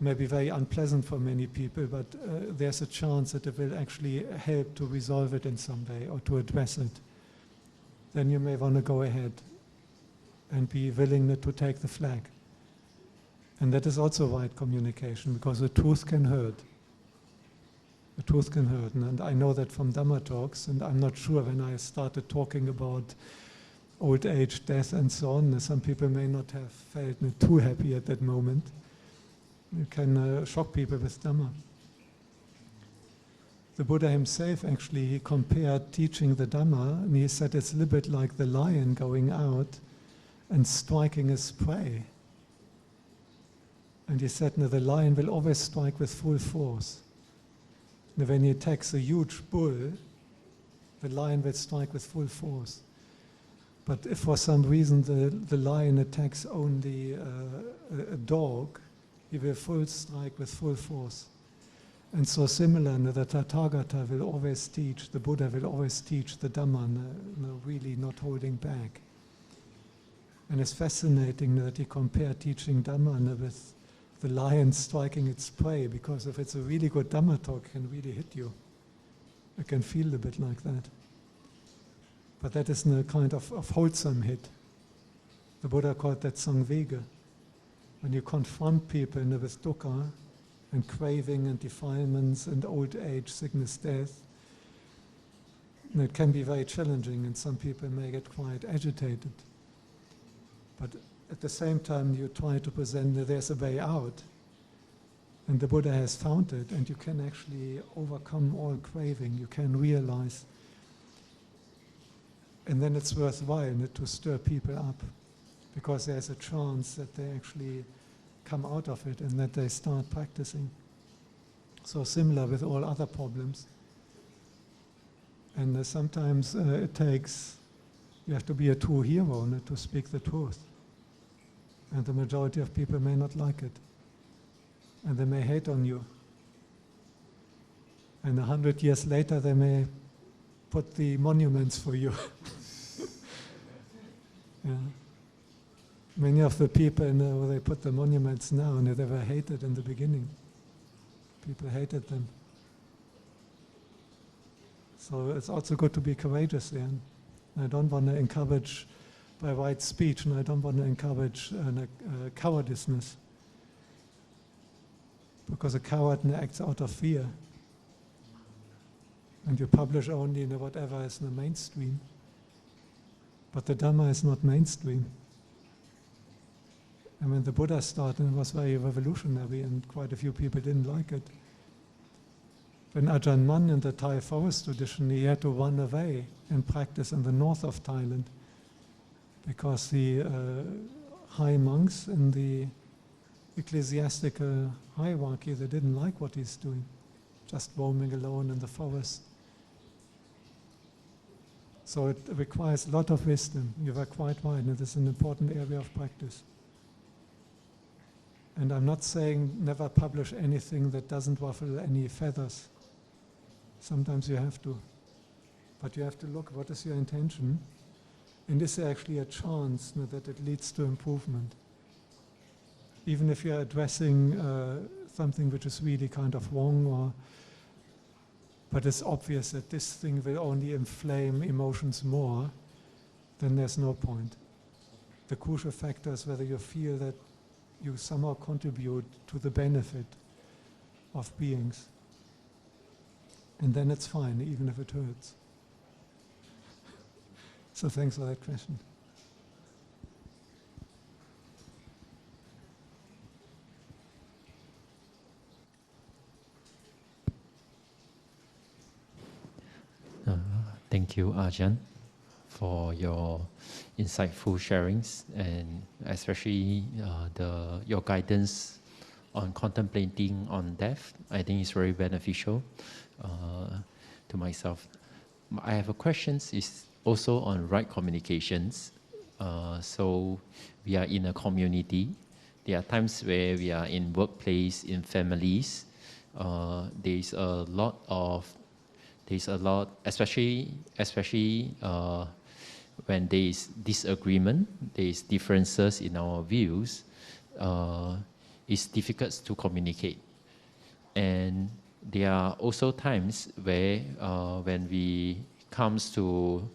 may be very unpleasant for many people, but there's a chance that it will actually help to resolve it in some way or to address it, then you may want to go ahead and be willing to take the flag. And that is also right communication, because the truth can hurt. The truth can hurt, and I know that from Dhamma talks, and I'm not sure when I started talking about old age, death, and so on, some people may not have felt too happy at that moment. You can shock people with Dhamma. The Buddha himself actually, he compared teaching the Dhamma, and he said it's a little bit like the lion going out and striking his prey. And he said, no, the lion will always strike with full force. Now, when he attacks a huge bull, the lion will strike with full force. But if for some reason the lion attacks only a dog, he will strike with full force. And so similar, the Tathagata will always teach, the Buddha will always teach the Dhamma, really not holding back. And it's fascinating that he compared teaching Dhamma with the lion striking its prey, because if it's a really good Dhamma talk, it can really hit you. It can feel a bit like that. But that is a kind of wholesome hit. The Buddha called that Samvega. When you confront people with dukkha and craving and defilements and old age, sickness, death, it can be very challenging, and some people may get quite agitated. But at the same time, you try to present that there's a way out, and the Buddha has found it, and you can actually overcome all craving. You can realize, and then it's worthwhile to stir people up, because there's a chance that they actually come out of it and that they start practicing. So similar with all other problems. And sometimes it takes, you have to be a true hero to speak the truth. And the majority of people may not like it. And they may hate on you. And 100 years later they may put the monuments for you. Yeah. Many of the people, they put the monuments now, and they were hated in the beginning. People hated them. So it's also good to be courageous there. I don't want to encourage by right speech, and I don't want to encourage cowardice, because a coward acts out of fear. And you publish only whatever is in the mainstream. But the Dhamma is not mainstream. And when the Buddha started, it was very revolutionary, and quite a few people didn't like it. When Ajahn Mun in the Thai forest tradition, he had to run away and practice in the north of Thailand, because the high monks in the ecclesiastical hierarchy, they didn't like what he's doing, just roaming alone in the forest. So it requires a lot of wisdom. You were quite right, and it is an important area of practice. And I'm not saying never publish anything that doesn't ruffle any feathers. Sometimes you have to. But you have to look, what is your intention? And is there actually a chance that it leads to improvement? Even if you're addressing something which is really kind of wrong, but it's obvious that this thing will only inflame emotions more, then there's no point. The crucial factor is whether you feel that you somehow contribute to the benefit of beings. And then it's fine, even if it hurts. So thanks for that question. Thank you, Ajahn, for your insightful sharings, and especially your guidance on contemplating on death. I think it's very beneficial to myself. I have a question is also on right communications. So we are in a community. There are times where we are in workplace, in families. There's a lot, especially when there is disagreement, there is differences in our views. It's difficult to communicate. And there are also times where when we comes to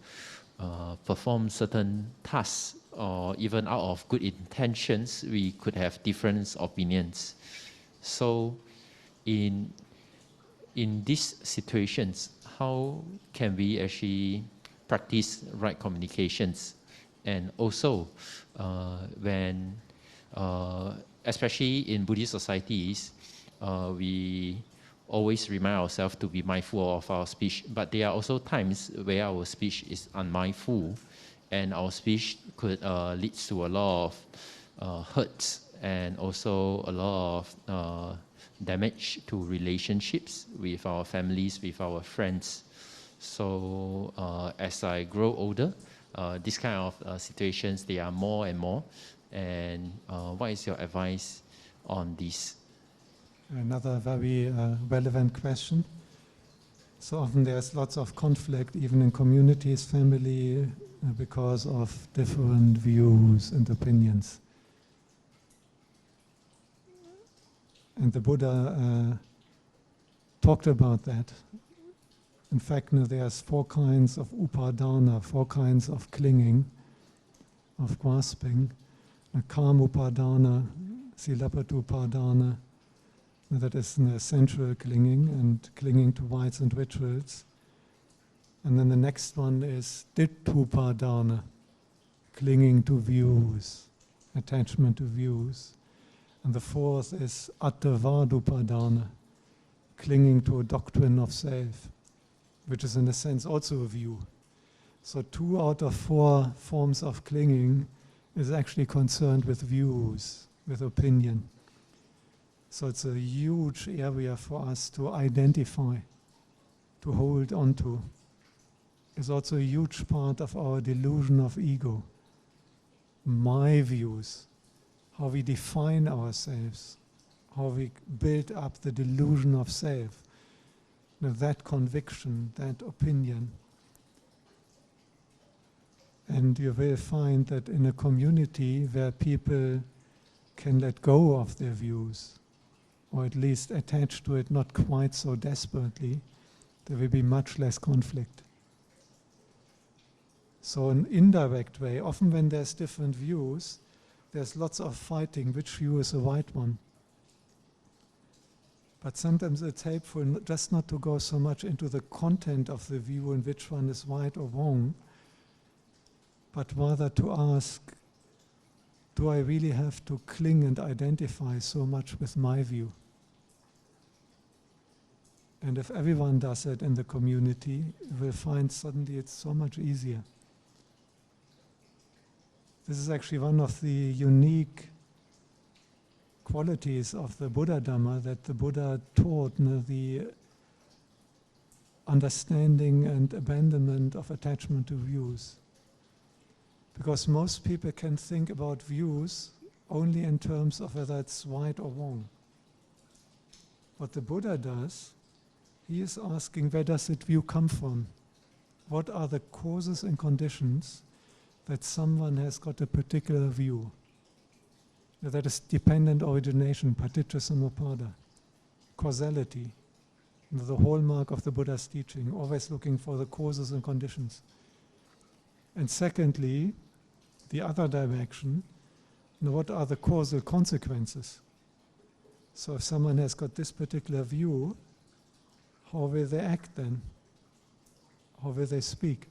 perform certain tasks, or even out of good intentions, we could have different opinions. So in these situations, how can we actually practice right communications? And also, when, especially in Buddhist societies, we always remind ourselves to be mindful of our speech, but there are also times where our speech is unmindful, and our speech could lead to a lot of hurt and also a lot of damage to relationships with our families, with our friends. So as I grow older, this kind of situations, they are more and more. And what is your advice on this? Another very relevant question. So often there's lots of conflict, even in communities, family, because of different views and opinions. And the Buddha talked about that. In fact, there's 4 kinds of upadana, 4 kinds of clinging, of grasping. Kam upadana, silapatu upadana, that is an essential clinging and clinging to rites and rituals. And then the next one is dittupadana, clinging to views, attachment to views. And the 4th is attavadupadana, clinging to a doctrine of self, which is in a sense also a view. So 2 out of 4 forms of clinging is actually concerned with views, with opinion. So it's a huge area for us to identify, to hold on to. It's also a huge part of our delusion of ego. My views, how we define ourselves, how we build up the delusion of self. Now that conviction, that opinion. And you will find that in a community where people can let go of their views, or at least attach to it not quite so desperately, there will be much less conflict. So an indirect way, often when there's different views, there's lots of fighting, which view is the right one. But sometimes it's helpful just not to go so much into the content of the view and which one is right or wrong, but rather to ask, do I really have to cling and identify so much with my view? And if everyone does it in the community, we'll find suddenly it's so much easier. This is actually one of the unique qualities of the Buddha Dhamma, that the Buddha taught the understanding and abandonment of attachment to views. Because most people can think about views only in terms of whether it's right or wrong. What the Buddha does, he is asking, where does that view come from? What are the causes and conditions that someone has got a particular view? Now that is dependent origination, paticca samuppada, causality, the hallmark of the Buddha's teaching, always looking for the causes and conditions. And secondly, the other direction, what are the causal consequences? So if someone has got this particular view, how will they act then? How will they speak?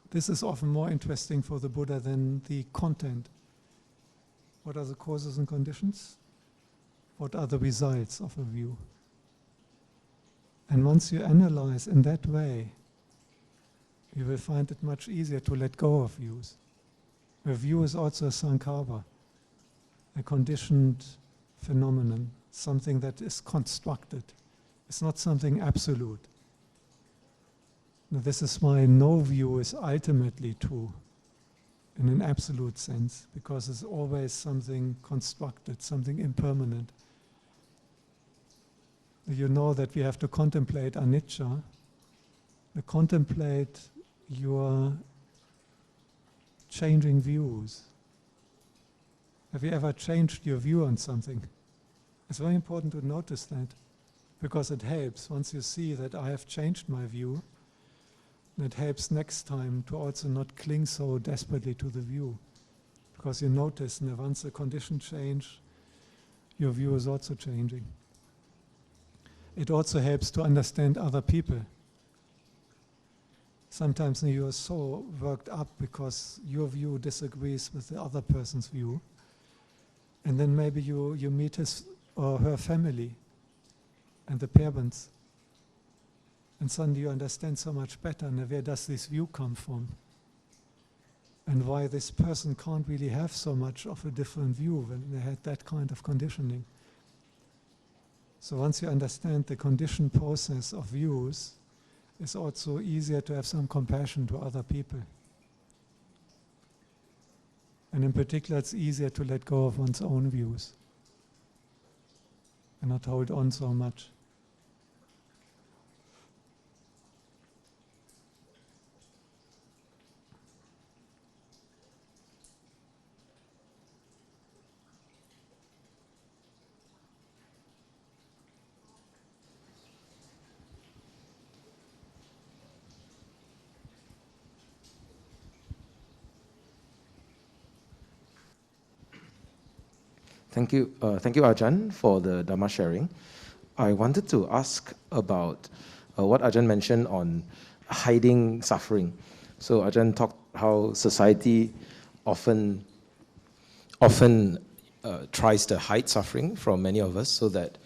This is often more interesting for the Buddha than the content. What are the causes and conditions? What are the results of a view? And once you analyze in that way, you will find it much easier to let go of views. A view is also a sankhara, a conditioned phenomenon, something that is constructed. It's not something absolute. Now, this is why no view is ultimately true in an absolute sense, because it's always something constructed, something impermanent. You know that we have to contemplate anicca, contemplate your changing views. Have you ever changed your view on something? It's very important to notice that, because it helps. Once you see that I have changed my view, it helps next time to also not cling so desperately to the view, because you notice that once the conditions change, your view is also changing. It also helps to understand other people. Sometimes you are so worked up because your view disagrees with the other person's view, and then maybe you meet his or her family and the parents, and suddenly you understand so much better, and where does this view come from? and why this person can't really have so much of a different view when they had that kind of conditioning. So once you understand the conditioned process of views, it's also easier to have some compassion to other people. And in particular, it's easier to let go of one's own views and not hold on so much. Thank you, Ajahn, for the Dhamma sharing. I wanted to ask about what Ajahn mentioned on hiding suffering. So Ajahn talked how society often tries to hide suffering from many of us so that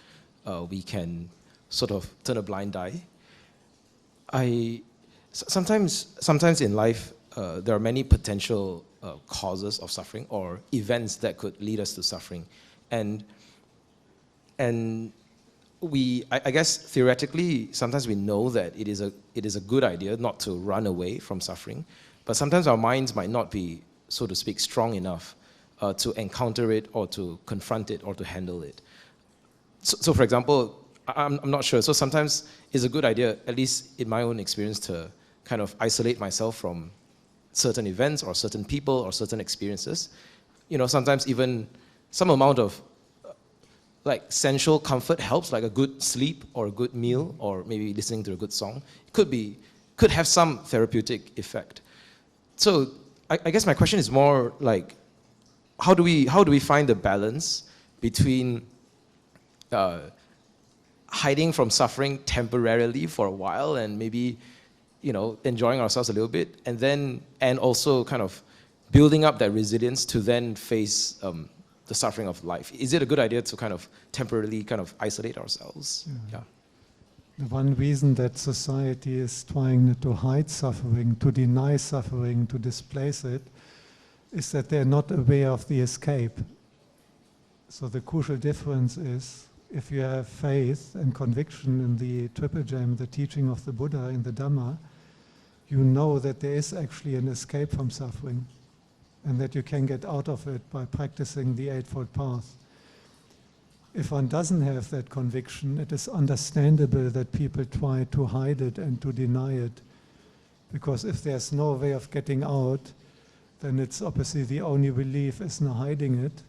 we can sort of turn a blind eye. Sometimes in life there are many potential causes of suffering or events that could lead us to suffering, and I guess theoretically sometimes we know that it is a good idea not to run away from suffering, but sometimes our minds might not be, so to speak, strong enough to encounter it or to confront it or to handle it. So for example, I'm not sure. So sometimes it's a good idea, at least in my own experience, to kind of isolate myself from certain events or certain people or certain experiences. You know, sometimes even some amount of like sensual comfort helps, like a good sleep or a good meal or maybe listening to a good song. It could have some therapeutic effect. So I guess my question is more like, how do we find the balance between hiding from suffering temporarily for a while and maybe, you know, enjoying ourselves a little bit, and also kind of building up that resilience to then face the suffering of life? Is it a good idea to kind of temporarily kind of isolate ourselves? Yeah. The one reason that society is trying to hide suffering, to deny suffering, to displace it, is that they're not aware of the escape. So the crucial difference is, if you have faith and conviction in the Triple Gem, the teaching of the Buddha in the Dhamma, you know that there is actually an escape from suffering and that you can get out of it by practicing the Eightfold Path. If one doesn't have that conviction, it is understandable that people try to hide it and to deny it, because if there's no way of getting out, then it's obviously the only relief is not hiding it,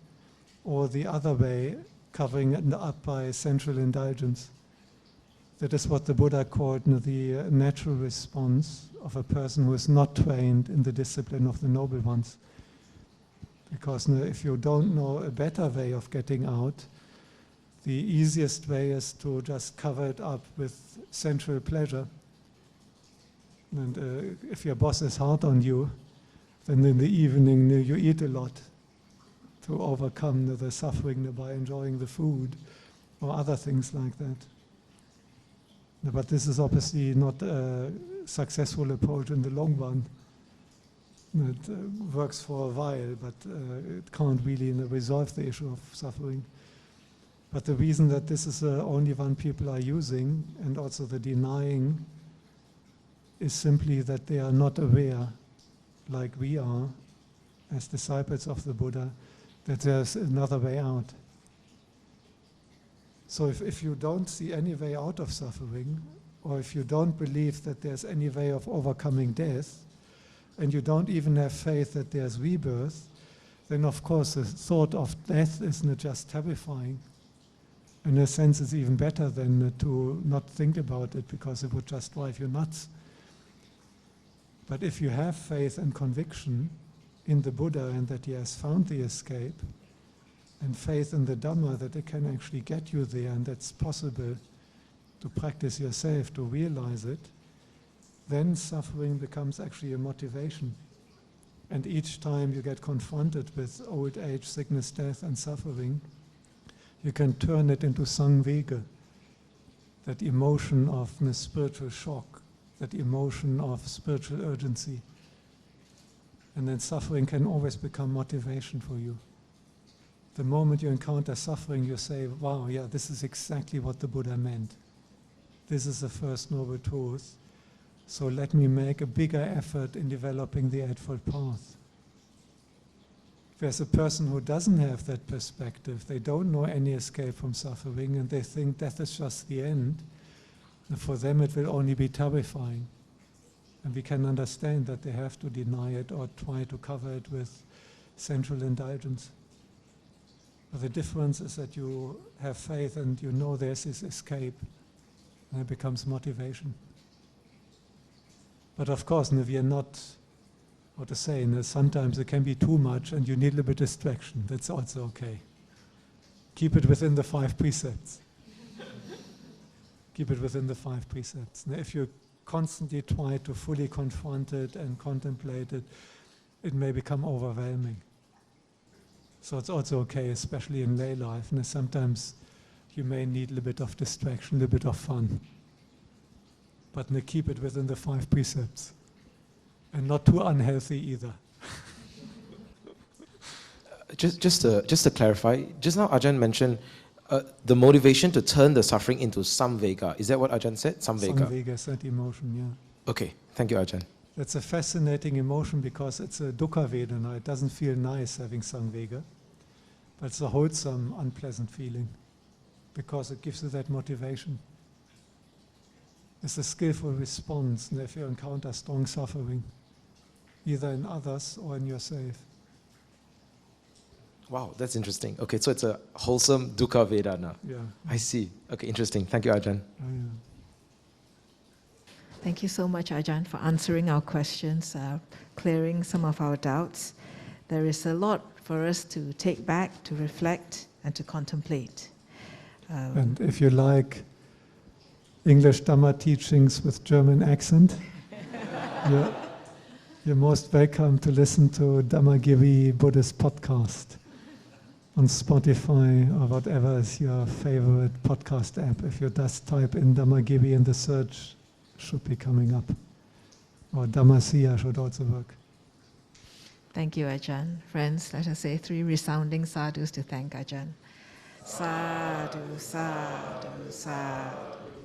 or the other way, covering it up by sensual indulgence. That is what the Buddha called the natural response of a person who is not trained in the discipline of the Noble Ones. Because if you don't know a better way of getting out, the easiest way is to just cover it up with sensual pleasure. And if your boss is hard on you, then in the evening you eat a lot to overcome the suffering by enjoying the food or other things like that. But this is obviously not a successful approach in the long run. It works for a while, but it can't really resolve the issue of suffering. But the reason that this is the only one people are using, and also the denying, is simply that they are not aware, like we are, as disciples of the Buddha, that there's another way out. So if you don't see any way out of suffering, or if you don't believe that there's any way of overcoming death, and you don't even have faith that there's rebirth, then of course the thought of death isn't just terrifying. In a sense, it's even better than to not think about it, because it would just drive you nuts. But if you have faith and conviction in the Buddha and that he has found the escape, and faith in the Dhamma that it can actually get you there and that's possible to practice yourself, to realize it, then suffering becomes actually a motivation. And each time you get confronted with old age, sickness, death and suffering, you can turn it into samvega, that emotion of spiritual shock, that emotion of spiritual urgency. And then suffering can always become motivation for you. The moment you encounter suffering, you say, wow, yeah, this is exactly what the Buddha meant. This is the first noble truth. So let me make a bigger effort in developing the Eightfold Path. There's a person who doesn't have that perspective. They don't know any escape from suffering, and they think death is just the end. And for them it will only be terrifying. And we can understand that they have to deny it or try to cover it with sensual indulgence. But the difference is that you have faith and you know there's this escape, and it becomes motivation. But of course, we are not, how to say, sometimes it can be too much and you need a little bit of distraction. That's also okay. Keep it within the 5 precepts. Keep it within the 5 precepts. Now, if you constantly try to fully confront it and contemplate it, it may become overwhelming. So it's also okay, especially in lay life. And sometimes you may need a little bit of distraction, a little bit of fun. But keep it within the 5 precepts. And not too unhealthy either. Just to clarify, just now Ajahn mentioned the motivation to turn the suffering into samvega. Is that what Ajahn said? Samvega. Samvega is that emotion, yeah. Okay, thank you, Ajahn. That's a fascinating emotion because it's a dukkha vedana. It doesn't feel nice having samvega, but it's a wholesome, unpleasant feeling because it gives you that motivation. It's a skillful response if you encounter strong suffering, either in others or in yourself. Wow, that's interesting. Okay, so it's a wholesome dukkha vedana. Yeah. I see. Okay, interesting. Thank you, Ajahn. Oh, yeah. Thank you so much, Ajahn, for answering our questions, clearing some of our doubts. There is a lot for us to take back, to reflect, and to contemplate. And if you like English Dhamma teachings with German accent, you're most welcome to listen to Dhammagiri Buddhist podcast on Spotify or whatever is your favorite podcast app. If you just type in Dhammagiri in the search, should be coming up. Or Dhammasiha should also work. Thank you, Ajahn. Friends, let us say 3 resounding sadhus to thank Ajahn. Sadhu, sadhu, sadhu.